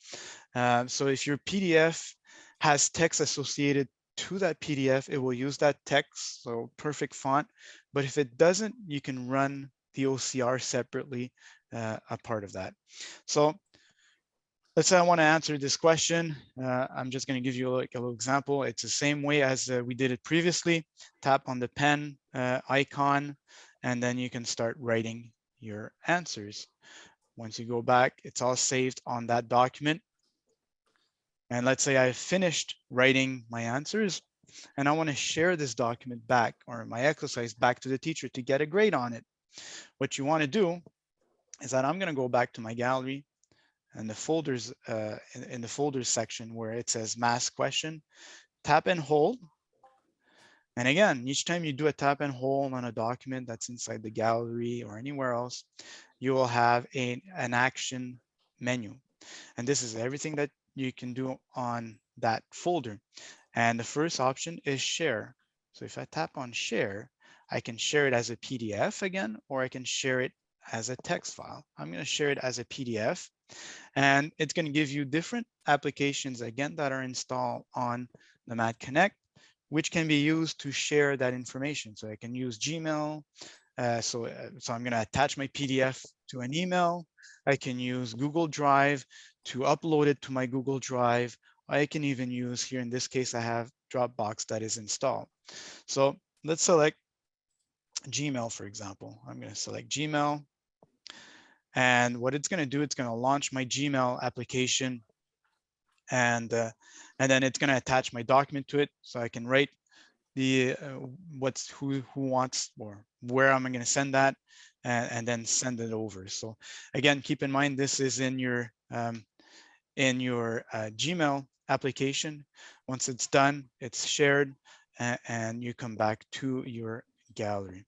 So if your PDF has text associated to that PDF, it will use that text, so perfect font. But if it doesn't, you can run the OCR separately, a part of that. So let's say I want to answer this question. I'm just going to give you like a little example. It's the same way as we did it previously. Tap on the pen icon, and then you can start writing your answers. Once you go back, it's all saved on that document. And let's say I finished writing my answers and I want to share this document back, or my exercise back, to the teacher to get a grade on it. What you want to do is that I'm going to go back to my gallery and the folders, in the folders section where it says math question, tap and hold. And again, each time you do a tap and hold on a document that's inside the gallery or anywhere else, you will have an action menu. And this is everything that you can do on that folder. And the first option is share. So if I tap on share, I can share it as a PDF again, or I can share it as a text file. I'm going to share it as a PDF, and it's going to give you different applications again that are installed on the Matt Connect, which can be used to share that information. So I can use Gmail. So I'm going to attach my PDF to an email. I can use Google Drive to upload it to my Google Drive. I can even use, here in this case, I have Dropbox that is installed. So let's select Gmail, for example. I'm going to select Gmail. And what it's going to do, it's going to launch my Gmail application. And then it's going to attach my document to it. So I can write the who wants, or where am I going to send that, and then send it over. So again, keep in mind, this is in your Gmail application. Once it's done, it's shared, and you come back to your gallery.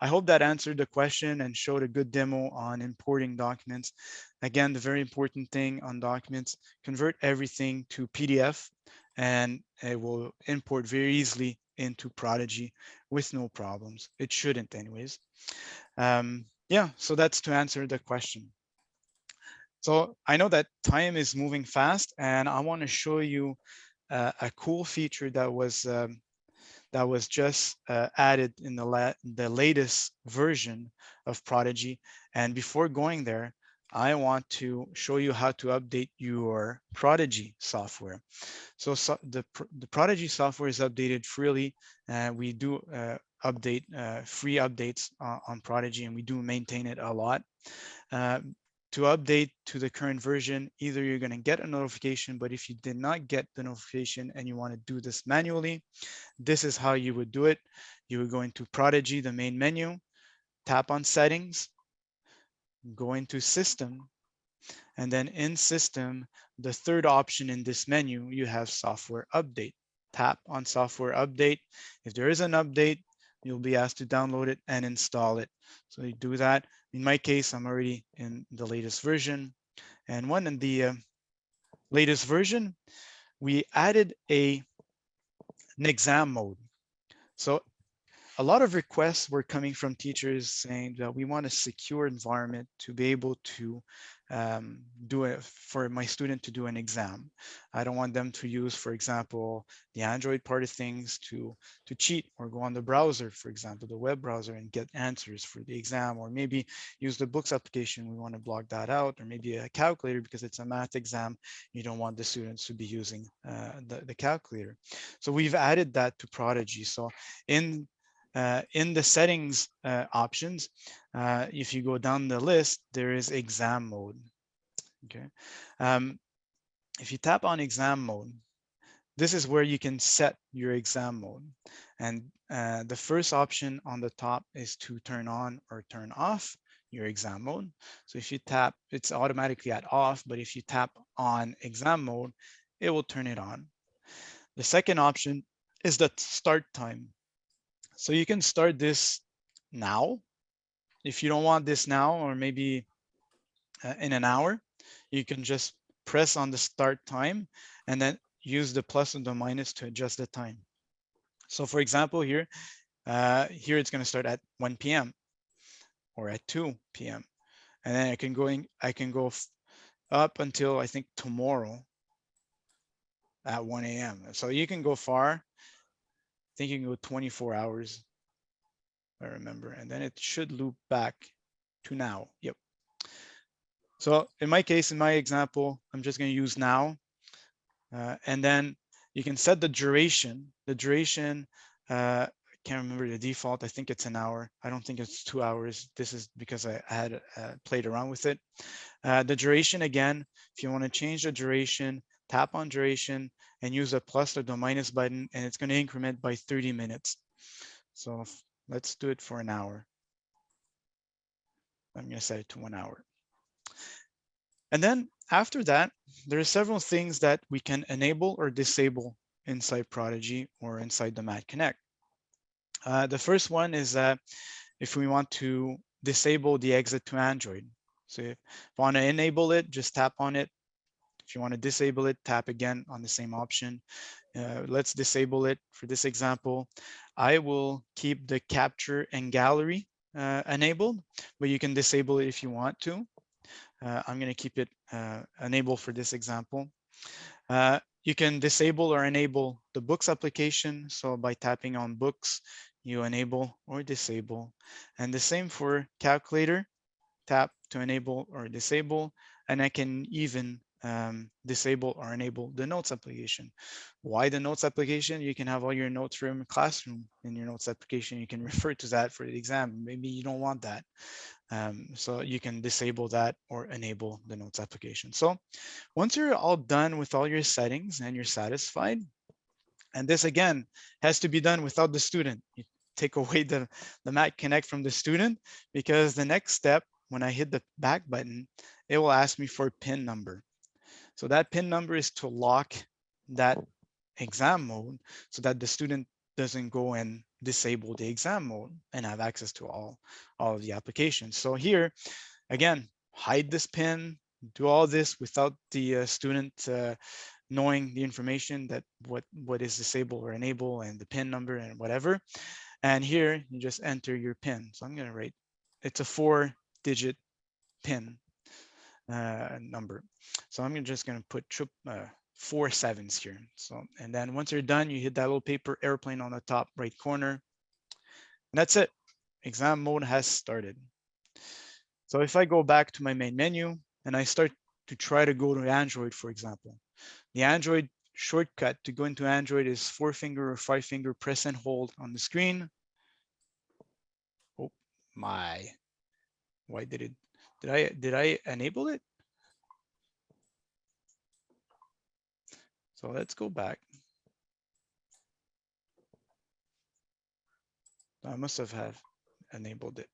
I hope that answered the question and showed a good demo on importing documents. Again, the very important thing on documents, convert everything to PDF, and it will import very easily into Prodigy with no problems. It shouldn't anyways. Yeah, so that's to answer the question. So I know that time is moving fast, and I want to show you a cool feature that was just added in the latest version of Prodigy. And before going there, I want to show you how to update your Prodigy software. So the Prodigy software is updated freely. We do update free updates on Prodigy, and we do maintain it a lot. to update to the current version, either you're going to get a notification, but if you did not get the notification and you want to do this manually, this is how you would do it. You would go into Prodigy, the main menu, tap on Settings, go into System, and then in System, the third option in this menu, you have Software Update. Tap on Software Update. If there is an update, you'll be asked to download it and install it. So you do that. In my case, I'm already in the latest version. And one in the latest version, we added an exam mode. So a lot of requests were coming from teachers saying that we want a secure environment to be able to do it for my student to do an exam. I don't want them to use, for example, the Android part of things to cheat or go on the browser, for example, the web browser, and get answers for the exam, or maybe use the books application. We want to block that out, or maybe a calculator because it's a math exam. You don't want the students to be using the calculator. So we've added that to Prodigy. So in the settings options, if you go down the list, there is exam mode. Okay. If you tap on exam mode, this is where you can set your exam mode. And the first option on the top is to turn on or turn off your exam mode. So if you tap, it's automatically at off, but if you tap on exam mode, it will turn it on. The second option is the start time. So you can start this now. If you don't want this now, or maybe in an hour, you can just press on the start time and then use the plus and the minus to adjust the time. So for example, here it's going to start at 1 p.m. or at 2 p.m. And then I can go up until I think tomorrow at 1 a.m. So you can go far. I think you can go 24 hours. I remember, and then it should loop back to now. Yep. So in my case, in my example, I'm just going to use now, and then you can set the duration. The duration, I can't remember the default. I think it's an hour. I don't think it's 2 hours. This is because I had played around with it. The duration again, if you want to change the duration, tap on duration and use the plus or the minus button, and it's going to increment by 30 minutes. So let's do it for an hour. I'm going to set it to 1 hour. And then after that, there are several things that we can enable or disable inside Prodigy or inside the Math Connect. The first one is that if we want to disable the exit to Android. So if you want to enable it, just tap on it. If you want to disable it, tap again on the same option. Let's disable it. For this example, I will keep the capture and gallery enabled, but you can disable it if you want to. I'm going to keep it enabled for this example. You can disable or enable the books application. So by tapping on books, you enable or disable. And the same for calculator, tap to enable or disable. And I can even disable or enable the notes application. Why the notes application? You can have all your notes from your classroom in your notes application. You can refer to that for the exam. Maybe you don't want that. So you can disable that or enable the notes application. So once you're all done with all your settings and you're satisfied, and this again has to be done without the student. You take away the Math Connect from the student, because the next step, when I hit the back button, it will ask me for a PIN number. So that PIN number is to lock that exam mode so that the student doesn't go and disable the exam mode and have access to all of the applications. So here, again, hide this PIN, do all this without the student knowing the information that what is disabled or enable and the PIN number and whatever. And here you just enter your PIN. So I'm going to write, it's a 4-digit PIN number. So I'm just going to put 4 sevens here. So, and then once you're done, you hit that little paper airplane on the top right corner. And that's it. Exam mode has started. So if I go back to my main menu and I start to try to go to Android, for example, the Android shortcut to go into Android is 4-finger or 5-finger press and hold on the screen. Oh my, why did it Did I enable it? So let's go back. I must have enabled it.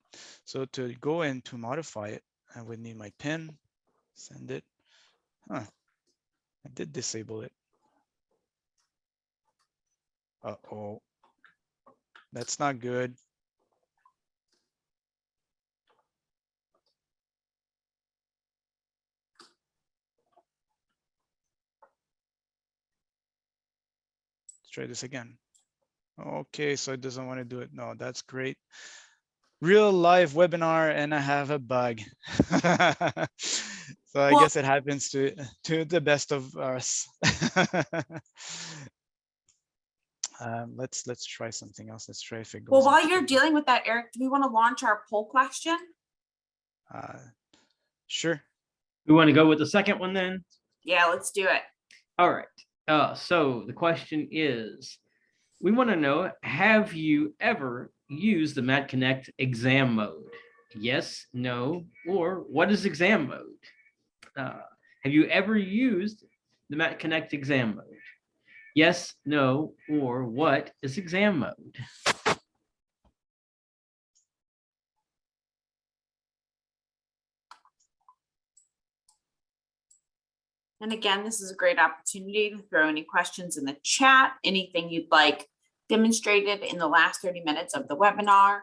So to go in to modify it, I would need my pin, send it. Huh, I did disable it. Uh-oh, that's not good. Let's try this again. Okay, so it doesn't want to do it. No, that's great. Real live webinar and I have a bug. So I guess it happens to the best of us. Let's try something else. Let's try if it goes. Well, while you're dealing with that, Eric, do we want to launch our poll question? Sure. We want to go with the second one then? Yeah, let's do it. All right. So the question is, we want to know, have you ever used the Matt Connect exam mode? Yes, no, or what is exam mode? Have you ever used the Matt Connect exam mode? Yes, no, or what is exam mode? And again, this is a great opportunity to throw any questions in the chat, anything you'd like demonstrated in the last 30 minutes of the webinar.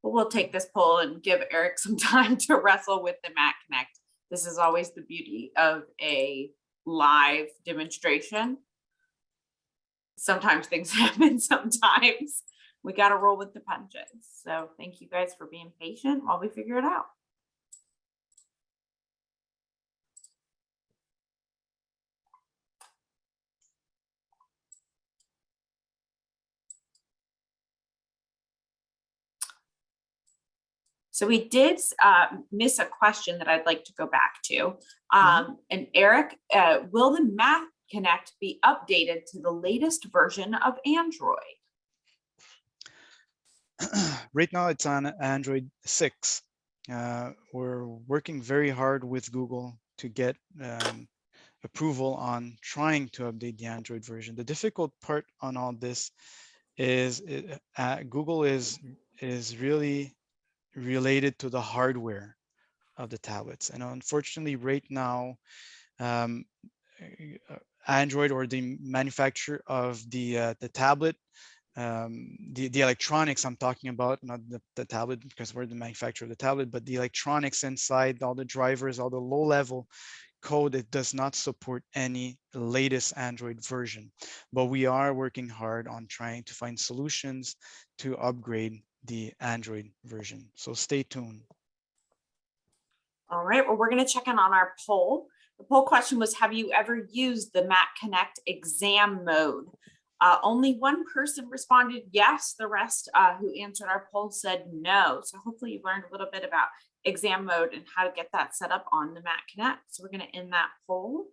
But we'll take this poll and give Eric some time to wrestle with the Matt Connect. This is always the beauty of a live demonstration. Sometimes things happen, sometimes we got to roll with the punches. So thank you guys for being patient while we figure it out. So we did miss a question that I'd like to go back to. And Eric, will the Matt Connect be updated to the latest version of Android? Right now it's on Android 6. We're working very hard with Google to get approval on trying to update the Android version. The difficult part on all this is Google is really related to the hardware of the tablets. And unfortunately, right now, Android, or the manufacturer of the tablet, the electronics I'm talking about, not the tablet, because we're the manufacturer of the tablet, but the electronics inside, all the drivers, all the low-level code, it does not support any latest Android version. But we are working hard on trying to find solutions to upgrade the Android version. So stay tuned. All right, well, we're going to check in on our poll. The poll question was, have you ever used the Matt Connect exam mode? Only one person responded yes. The rest who answered our poll said no. So hopefully you learned a little bit about exam mode and how to get that set up on the Matt Connect. So we're going to end that poll.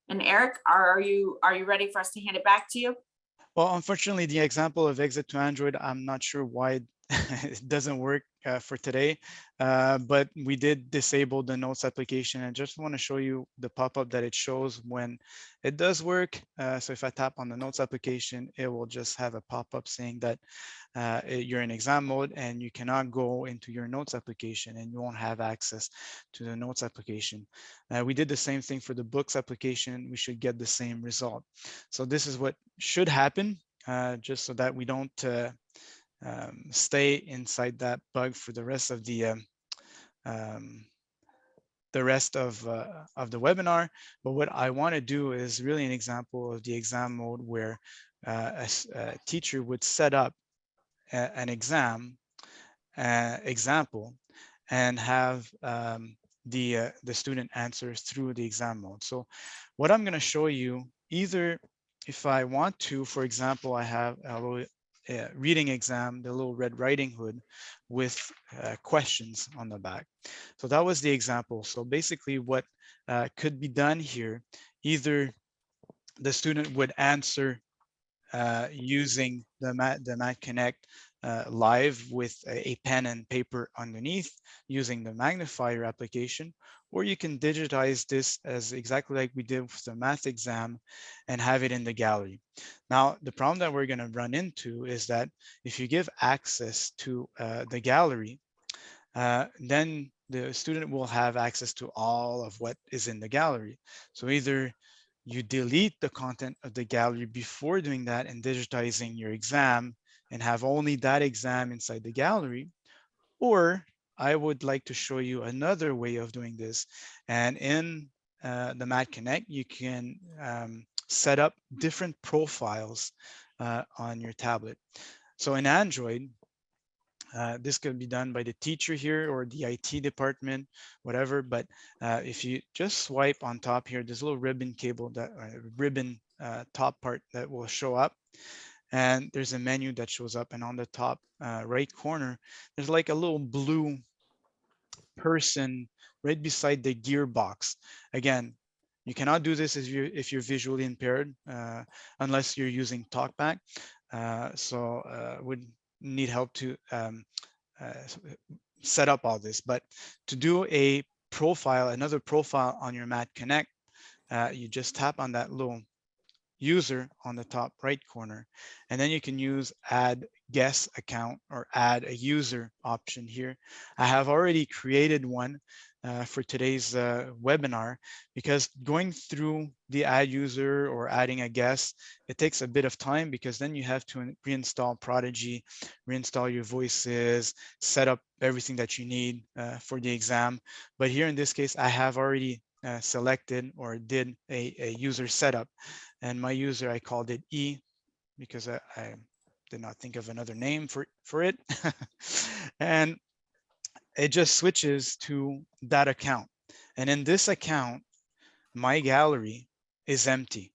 And Eric, are you ready for us to hand it back to you? Well, unfortunately, the example of exit to Android, I'm not sure why it doesn't work for today, but we did disable the notes application. I just want to show you the pop-up that it shows when it does work. So if I tap on the notes application, it will just have a pop-up saying that you're in exam mode and you cannot go into your notes application and you won't have access to the notes application. We did the same thing for the books application. We should get the same result. So this is what should happen, just so that we don't stay inside that bug for the rest of the webinar. But what I want to do is really an example of the exam mode where a teacher would set up an exam example and have the student answers through the exam mode. So what I'm going to show you, either if I want to, for example, I have a little reading exam, the little red writing hood with questions on the back. So that was the example. So basically what could be done here, either the student would answer using the Math Connect live with a pen and paper underneath using the magnifier application, or you can digitize this as exactly like we did with the math exam and have it in the gallery. Now, the problem that we're going to run into is that if you give access to the gallery, then the student will have access to all of what is in the gallery. So either you delete the content of the gallery before doing that and digitizing your exam and have only that exam inside the gallery, or I would like to show you another way of doing this. And in the Math Connect, you can set up different profiles on your tablet. So in Android, this could be done by the teacher here or the IT department, whatever. But if you just swipe on top here, there's a little ribbon cable, that ribbon top part that will show up. And there's a menu that shows up. And on the top right corner, there's like a little blue person right beside the gearbox. Again, you cannot do this if you're visually impaired, unless you're using TalkBack. Would need help to set up all this. But to do a profile, another profile on your Math Connect, you just tap on that little user on the top right corner, and then you can use add guest account or add a user option here. I have already created one for today's webinar, because going through the add user or adding a guest, it takes a bit of time, because then you have to reinstall Prodigy, reinstall your voices, set up everything that you need for the exam. But here in this case, I have already selected or did a user setup, and my user, I called it E, because I did not think of another name for it. And it just switches to that account. And in this account, my gallery is empty.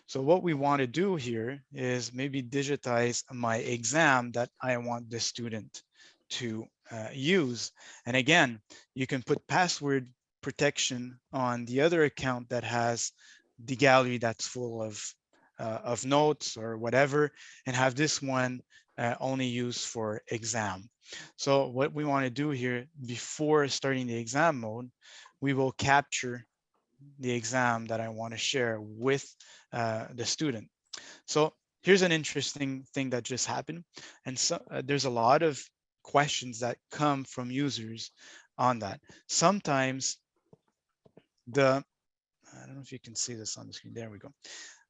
So what we want to do here is maybe digitize my exam that I want the student to use. And again, you can put password protection on the other account that has the gallery that's full of notes or whatever, and have this one only used for exam. So what we want to do here, before starting the exam mode, we will capture the exam that I want to share with the student. So here's an interesting thing that just happened. And so there's a lot of questions that come from users on that. Sometimes I don't know if you can see this on the screen. There we go.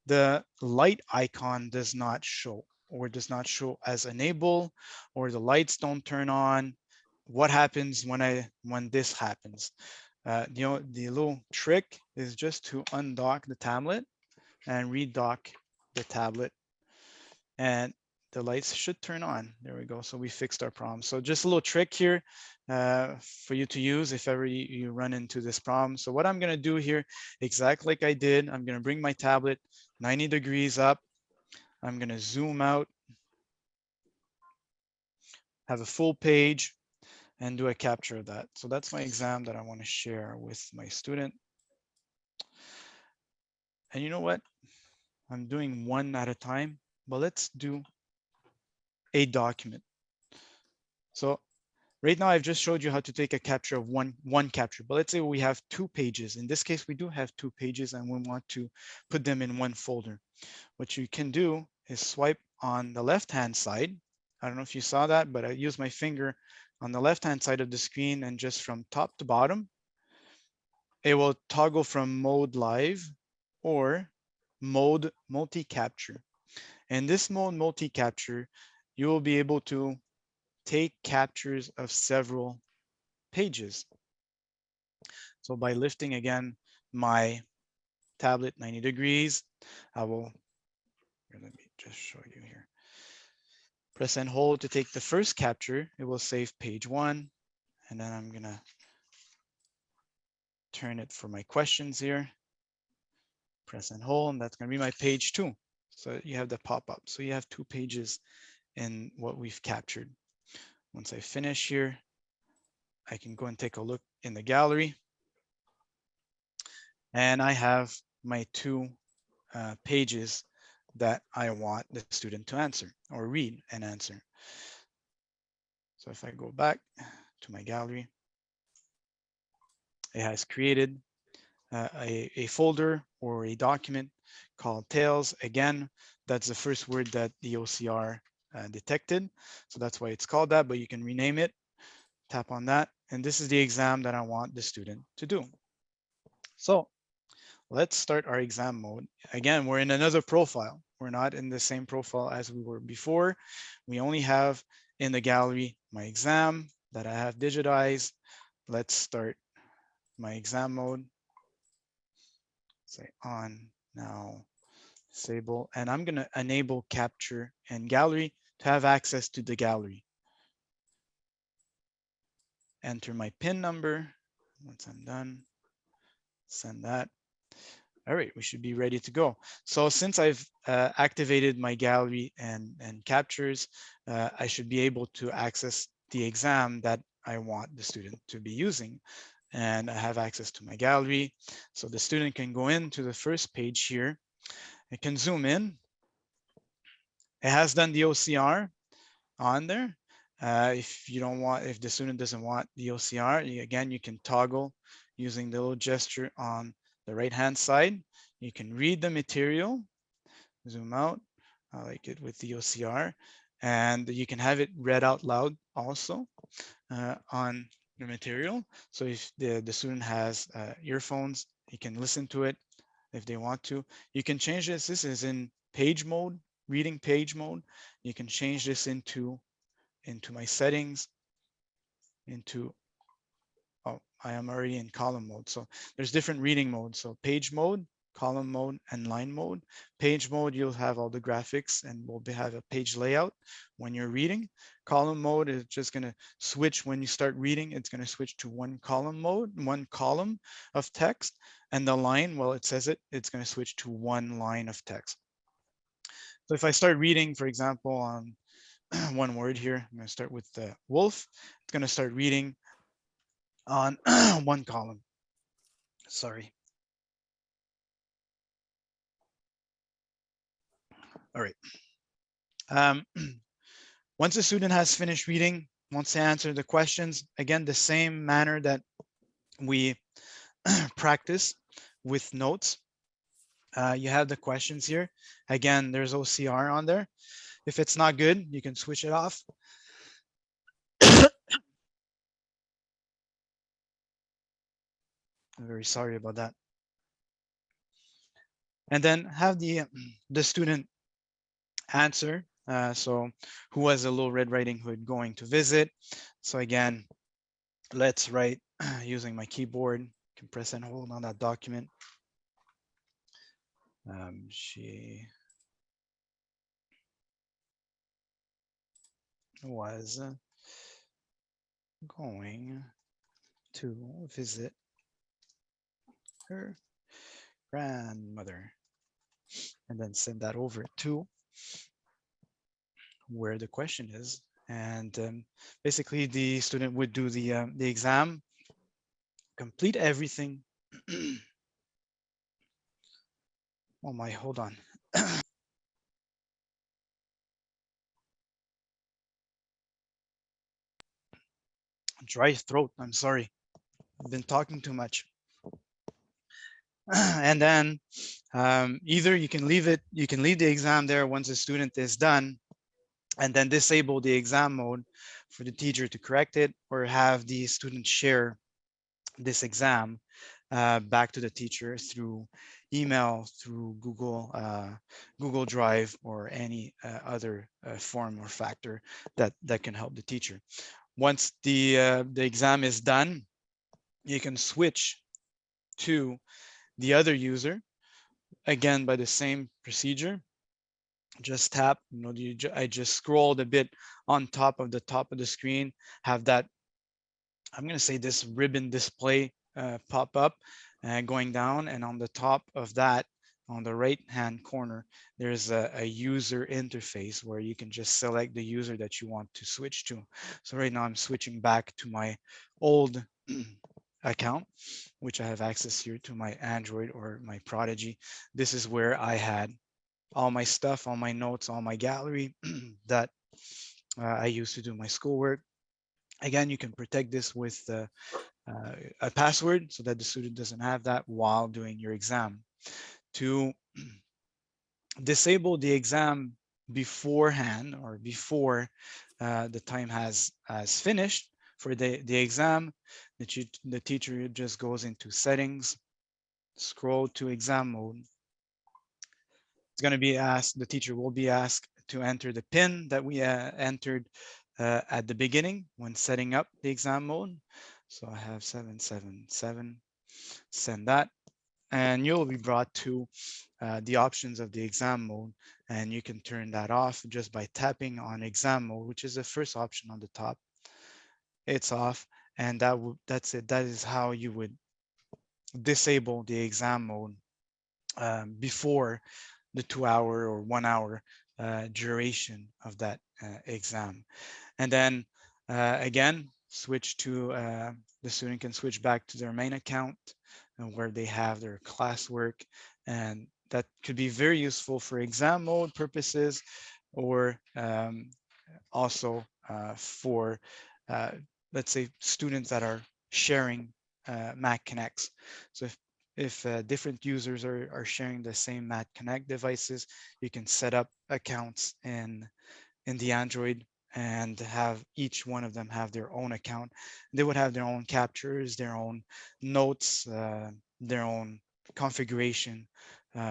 The light icon does not show, or does not show as enable, or the lights don't turn on. What happens when this happens? The little trick is just to undock the tablet and redock the tablet, and the lights should turn on. There we go. So we fixed our problem. So just a little trick here for you to use if ever you run into this problem. So what I'm going to do here, exactly like I did, I'm going to bring my tablet 90 degrees up. I'm going to zoom out, have a full page, and do a capture of that. So that's my exam that I want to share with my student. And you know what? I'm doing one at a time, but let's do a document. So right now, I've just showed you how to take a capture of one capture, but let's say we have 2 pages. In this case, we do have 2 pages and we want to put them in one folder. What you can do is swipe on the left-hand side. I don't know if you saw that, but I use my finger on the left-hand side of the screen, and just from top to bottom, it will toggle from mode live or mode multi-capture. In this mode multi-capture, you will be able to take captures of several pages. So by lifting again my tablet 90 degrees, I will, let me just show you here. Press and hold to take the first capture. It will save page 1. And then I'm gonna turn it for my questions here. Press and hold, and that's gonna be my page 2. So you have the pop-up. So you have 2 pages in what we've captured. Once I finish here, I can go and take a look in the gallery. And I have my 2 pages that I want the student to answer or read and answer. So if I go back to my gallery, it has created a folder or a document called tails. Again, that's the first word that the OCR detected. So that's why it's called that, but you can rename it. Tap on that. And this is the exam that I want the student to do. So let's start our exam mode. Again, we're in another profile. We're not in the same profile as we were before. We only have in the gallery my exam that I have digitized. Let's start my exam mode. Say on, now disable, and I'm going to enable capture and gallery to have access to the gallery. Enter my PIN number. Once I'm done, send that. All right, we should be ready to go. So since I've activated my gallery and captures, I should be able to access the exam that I want the student to be using. And I have access to my gallery. So the student can go into the first page here. It can zoom in. It has done the OCR on there. If you don't want, if the student doesn't want the OCR, again, you can toggle using the little gesture on the right-hand side. You can read the material, zoom out. I like it with the OCR, and you can have it read out loud also on the material. So if the student has earphones, he can listen to it if they want to. You can change this. This is in page mode, reading page mode. You can change this into my settings, oh, I am already in column mode. So there's different reading modes. So page mode, column mode, and line mode. Page mode, you'll have all the graphics and we'll have a page layout when you're reading. Column mode is just gonna switch when you start reading. It's gonna switch to one column mode, one column of text. And the line, well, it says it's gonna switch to one line of text. So if I start reading, for example, on one word here, I'm gonna start with the wolf. It's gonna start reading on one column. Sorry. All right. Once the student has finished reading, wants to answer the questions, again, the same manner that we practice with notes. You have the questions here. Again, there's OCR on there. If it's not good, you can switch it off. I'm very sorry about that. And then have the student answer. So who was a Little Red Riding Hood going to visit? So again, let's write using my keyboard. You can press and hold on that document. She was going to visit her grandmother, and then send that over to where the question is. And basically the student would do the exam, complete everything. Oh my, hold on. Dry throat, I'm sorry. I've been talking too much. And then either you can leave the exam there once the student is done, and then disable the exam mode for the teacher to correct it, or have the student share this exam back to the teacher through email, through Google Drive, or any other form or factor that can help the teacher. Once the exam is done, you can switch to the other user, again by the same procedure. Just tap, I just scrolled a bit on top of the screen, have that, I'm going to say, this ribbon display pop up and going down, and on the top of that, on the right hand corner, there's a user interface where you can just select the user that you want to switch to. So right now I'm switching back to my old account, which I have access here to my Android or my Prodigy. This is where I had all my stuff, all my notes, all my gallery that I use to do my schoolwork. Again, you can protect this with a password so that the student doesn't have that while doing your exam. To disable the exam beforehand or before the time has finished for the exam, the teacher just goes into settings, scroll to exam mode. It's going to be asked, the teacher will be asked to enter the PIN that we entered at the beginning when setting up the exam mode. So I have 777, send that, and you'll be brought to the options of the exam mode, and you can turn that off just by tapping on exam mode, which is the first option on the top. It's off, and that's it. That is how you would disable the exam mode before the 2 hour or 1 hour duration of that exam. And then again, switch to the student can switch back to their main account where they have their classwork, and that could be very useful for exam mode purposes, or also for let's say students that are sharing Mac Connects. So if different users are sharing the same Mac Connect devices, you can set up accounts in the Android and have each one of them have their own account. They would have their own captures, their own notes, their own configuration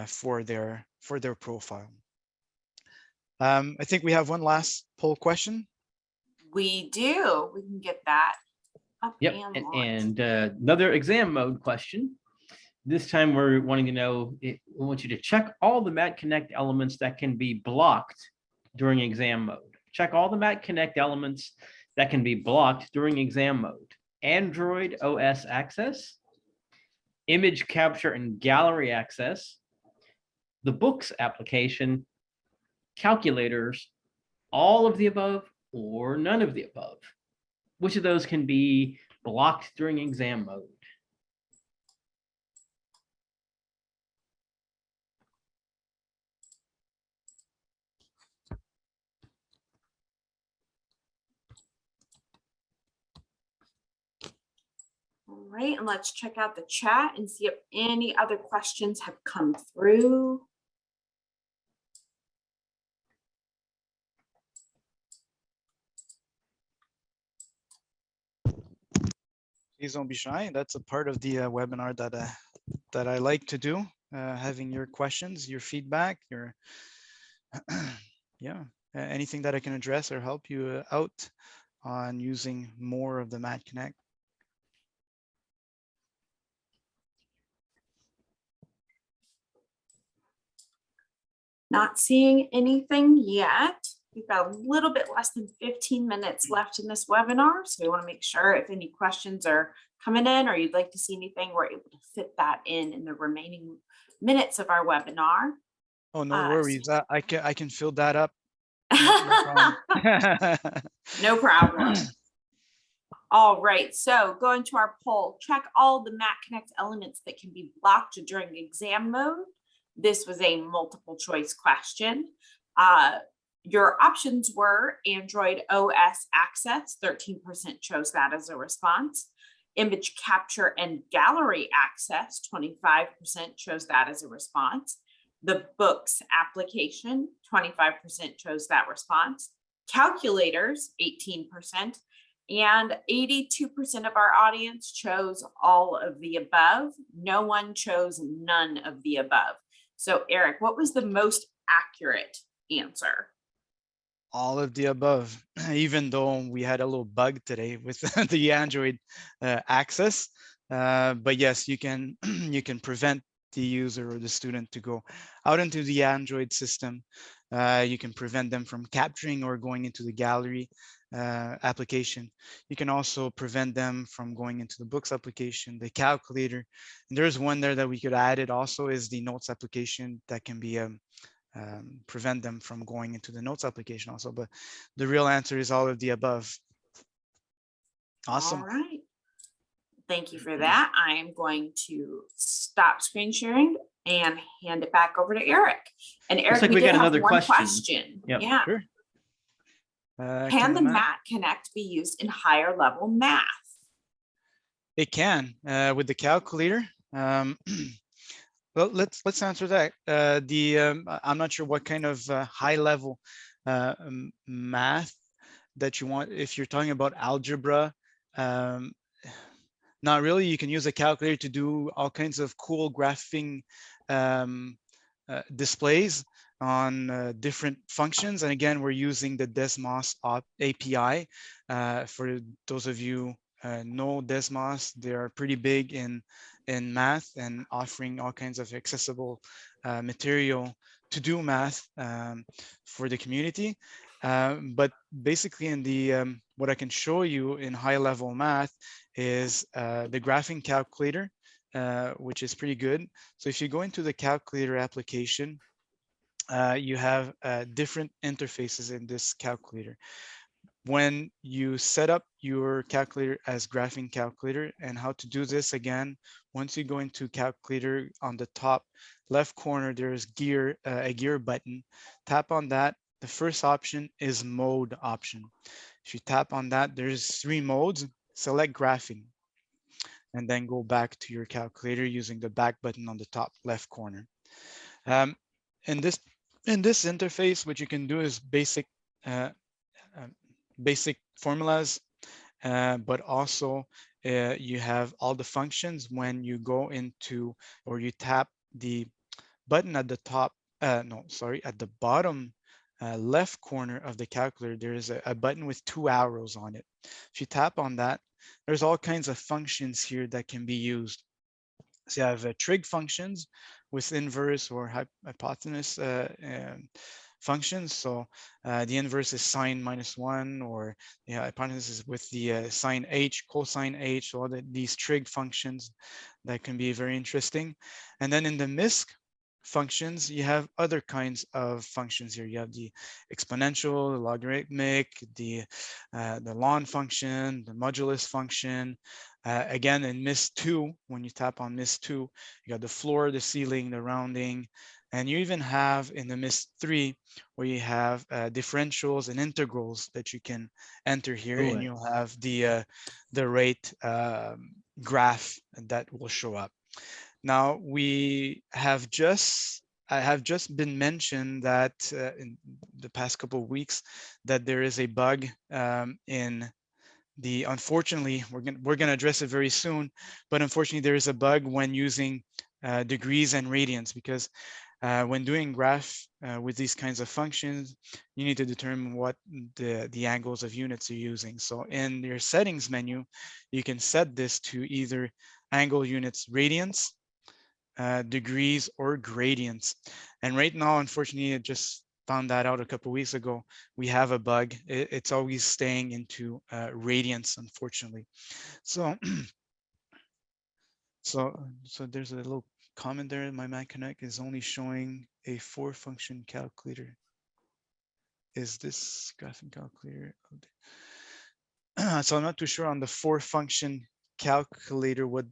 for their profile. I think we have one last poll question. We do. We can get that up. Yep, and another exam mode question. This time we're wanting to know, we want you to check all the Mac Connect elements that can be blocked during exam mode. Check all the Mac Connect elements that can be blocked during exam mode. Android OS access, image capture and gallery access, the books application, calculators, all of the above, or none of the above. Which of those can be blocked during exam mode? All right, and let's check out the chat and see if any other questions have come through. Please don't be shy. That's a part of the webinar that I like to do, having your questions, your feedback, your yeah, anything that I can address or help you out on using more of the Mac Connect. Not seeing anything yet. We've got a little bit less than 15 minutes left in this webinar, so we want to make sure if any questions are coming in or you'd like to see anything, we're able to fit that in the remaining minutes of our webinar. Oh, no worries. I can fill that up. No problem. No problem. All right, so going to our poll, check all the Mac Connect elements that can be blocked during exam mode. This was a multiple choice question. Your options were Android OS access, 13% chose that as a response. Image capture and gallery access, 25% chose that as a response. The books application, 25% chose that response. Calculators, 18%. And 82% of our audience chose all of the above. No one chose none of the above. So Eric, what was the most accurate answer? All of the above, even though we had a little bug today with the Android access. But yes, you can prevent the user or the student to go out into the Android system. You can prevent them from capturing or going into the gallery application. You can also prevent them from going into the books application, the calculator. And there's one there that we could add. It also is the notes application that can be prevent them from going into the notes application also. But the real answer is all of the above. Awesome. All right. Thank you for that. I am going to stop screen sharing and hand it back over to Eric. And Eric, like we did got have another one question. Yep. Yeah. Sure. Can the Mat Connect be used in higher level math? It can with the calculator. Well, let's answer that. I'm not sure what kind of high level math that you want. If you're talking about algebra, not really. You can use a calculator to do all kinds of cool graphing displays on different functions. And again, we're using the Desmos API. For those of you know Desmos, they are pretty big in math and offering all kinds of accessible material to do math for the community. But basically in the what I can show you in high level math is the graphing calculator, which is pretty good. So if you go into the calculator application, you have different interfaces in this calculator. When you set up your calculator as graphing calculator, and how to do this, again, once you go into calculator, on the top left corner, there's a gear button. Tap on that. The first option is mode option. If you tap on that, there's 3 modes. Select graphing, and then go back to your calculator using the back button on the top left corner. In this interface, what you can do is basic formulas, but also you have all the functions. When you go into, or you tap the button at the top, at the bottom left corner of the calculator, there is a button with 2 arrows on it. If you tap on that, there's all kinds of functions here that can be used. So you have trig functions with inverse or hypotenuse functions. So the inverse is sine -1, or the hypotenuse is with the sine h, cosine h, so all these trig functions that can be very interesting. And then in the MISC functions, you have other kinds of functions here. You have the exponential, the logarithmic, the ln function, the modulus function. Again, in MIS2, when you tap on MIS2, you got the floor, the ceiling, the rounding, and you even have in the MIS3 where you have differentials and integrals that you can enter here. Ooh, and you'll have the rate graph that will show up. Now I have just been mentioned that in the past couple of weeks that there is a bug in the, unfortunately, we're gonna address it very soon, but unfortunately there is a bug when using degrees and radians, because when doing graph with these kinds of functions, you need to determine what the angles of units you're using. So in your settings menu, you can set this to either angle units radians, degrees, or gradients. And right now, unfortunately, I just found that out a couple of weeks ago. We have a bug. It's always staying into radians, unfortunately. So, so there's a little comment there. My Mat Connect is only showing a 4-function calculator. Is this graphing calculator? So I'm not too sure on the 4-function calculator what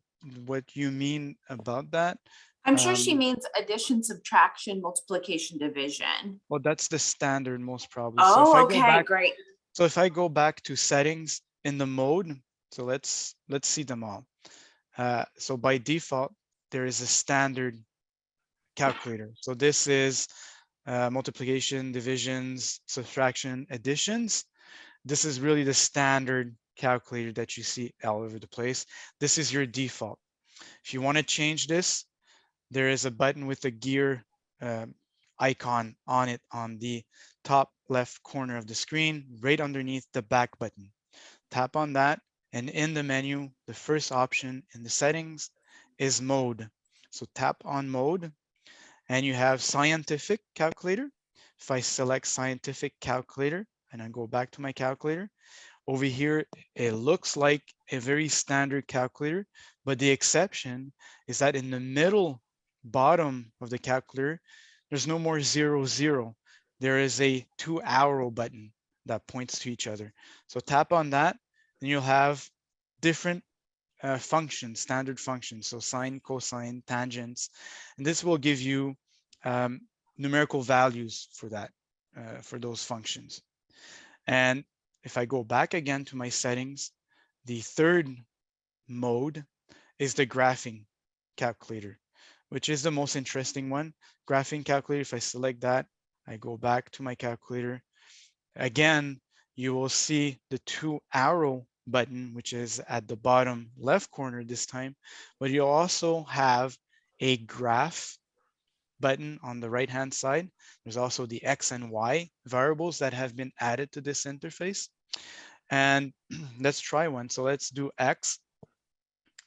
you mean about that. I'm sure she means addition, subtraction, multiplication, division. Well, that's the standard most probably. Oh, so okay, great. So if I go back to settings in the mode, so let's see them all. So by default, there is a standard calculator. So this is multiplication, divisions, subtraction, additions. This is really the standard calculator that you see all over the place. This is your default. If you want to change this, there is a button with a gear icon on it on the top left corner of the screen, right underneath the back button. Tap on that, and in the menu, the first option in the settings is mode. So tap on mode, and you have scientific calculator. If I select scientific calculator and I go back to my calculator, over here, it looks like a very standard calculator, but the exception is that in the middle bottom of the calculator, there's no more 0, 0. There is a 2 arrow button that points to each other. So tap on that, and you'll have different functions, standard functions, so sine, cosine, tangents, and this will give you numerical values for that, for those functions. And if I go back again to my settings, the third mode is the graphing calculator, which is the most interesting one. Graphing calculator, if I select that, I go back to my calculator. Again, you will see the 2 arrow button, which is at the bottom left corner this time, but you'll also have a graph button on the right hand side. There's also the X and Y variables that have been added to this interface. And let's try one. So let's do X,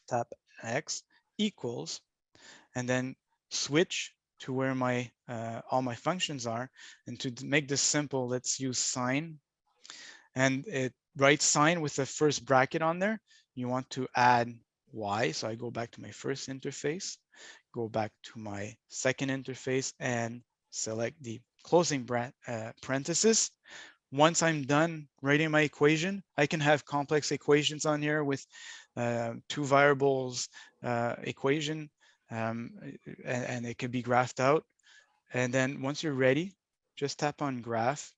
tap X equals, and then switch to where my all my functions are. And to make this simple, let's use sine, and it writes sine with the first bracket on there. You want to add Y, so I go back to my first interface, go back to my second interface, and select the closing parenthesis. Once I'm done writing my equation, I can have complex equations on here with 2 variables equation, and it can be graphed out. And then once you're ready, just tap on graph,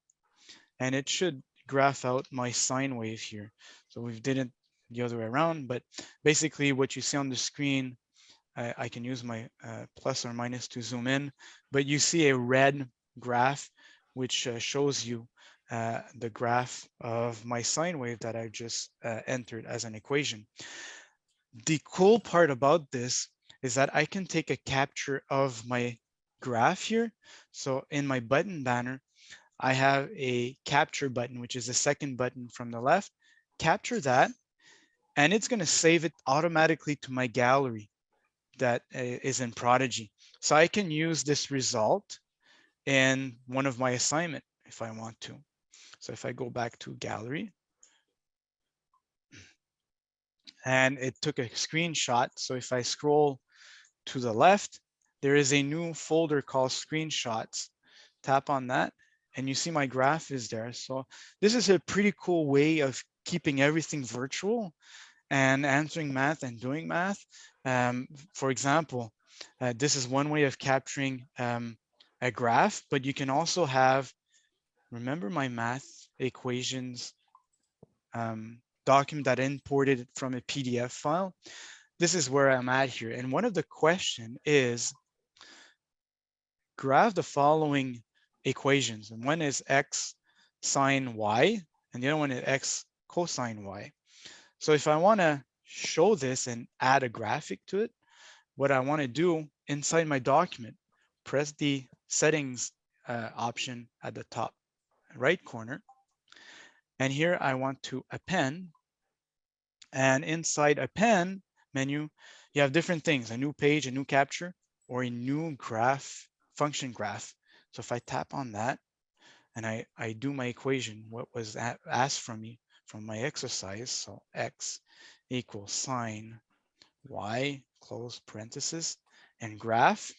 and it should graph out my sine wave here. So we did it the other way around, but basically what you see on the screen, I can use my plus or minus to zoom in, but you see a red graph, which shows you the graph of my sine wave that I just entered as an equation. The cool part about this is that I can take a capture of my graph here. So in my button banner, I have a capture button, which is the second button from the left. Capture that, and it's going to save it automatically to my gallery that is in Prodigy. So I can use this result in one of my assignment if I want to. So if I go back to gallery, and it took a screenshot. So if I scroll to the left, there is a new folder called screenshots. Tap on that, and you see my graph is there. So this is a pretty cool way of keeping everything virtual and answering math and doing math. For example, this is one way of capturing a graph, but you can also have, remember my math equations document that I imported from a PDF file? This is where I'm at here. And one of the question is, graph the following equations. And one is X sine Y, and the other one is X cosine Y. So if I want to show this and add a graphic to it, what I want to do inside my document, press the settings option at the top right corner. And here I want to append. And inside append menu, you have different things, a new page, a new capture, or a new graph, function graph. So if I tap on that and I do my equation, what was asked from me from my exercise, so X equals sine Y, close parenthesis, and graph.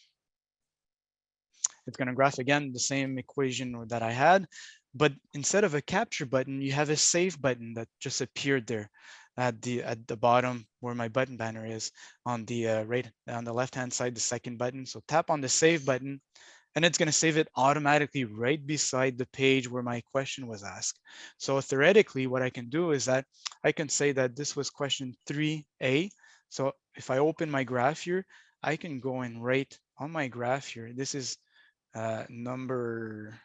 It's going to graph again the same equation that I had, but instead of a capture button, you have a save button that just appeared there at the bottom where my button banner is on the on the left hand side, the second button. So tap on the save button, and it's going to save it automatically right beside the page where my question was asked. So theoretically, what I can do is that I can say that this was question 3A. So if I open my graph here, I can go and write on my graph here. This is number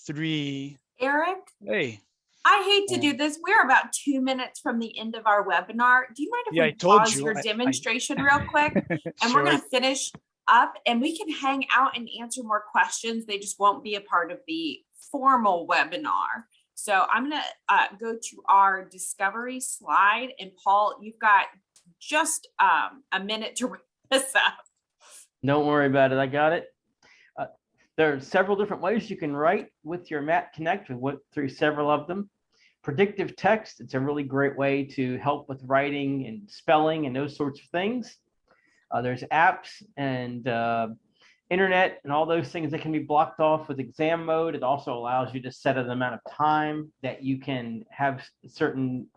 3. Eric, Hey. I hate to do this. We're about 2 minutes from the end of our webinar. Do you mind if Yeah, we pause your demonstration real quick? And Sure. we're going to finish up, and we can hang out and answer more questions. They just won't be a part of the formal webinar. So I'm going to go to our discovery slide. And Paul, you've got just a minute to wrap this up. Don't worry about it. I got it. There are several different ways you can write with your Mat Connect. We went through several of them. Predictive text, it's a really great way to help with writing and spelling and those sorts of things. There's apps and internet and all those things that can be blocked off with exam mode. It also allows you to set an amount of time that you can have certain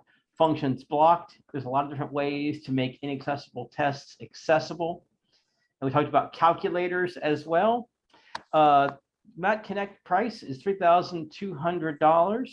functions blocked. There's a lot of different ways to make inaccessible tests accessible. And we talked about calculators as well. Matt Connect price is $3,200.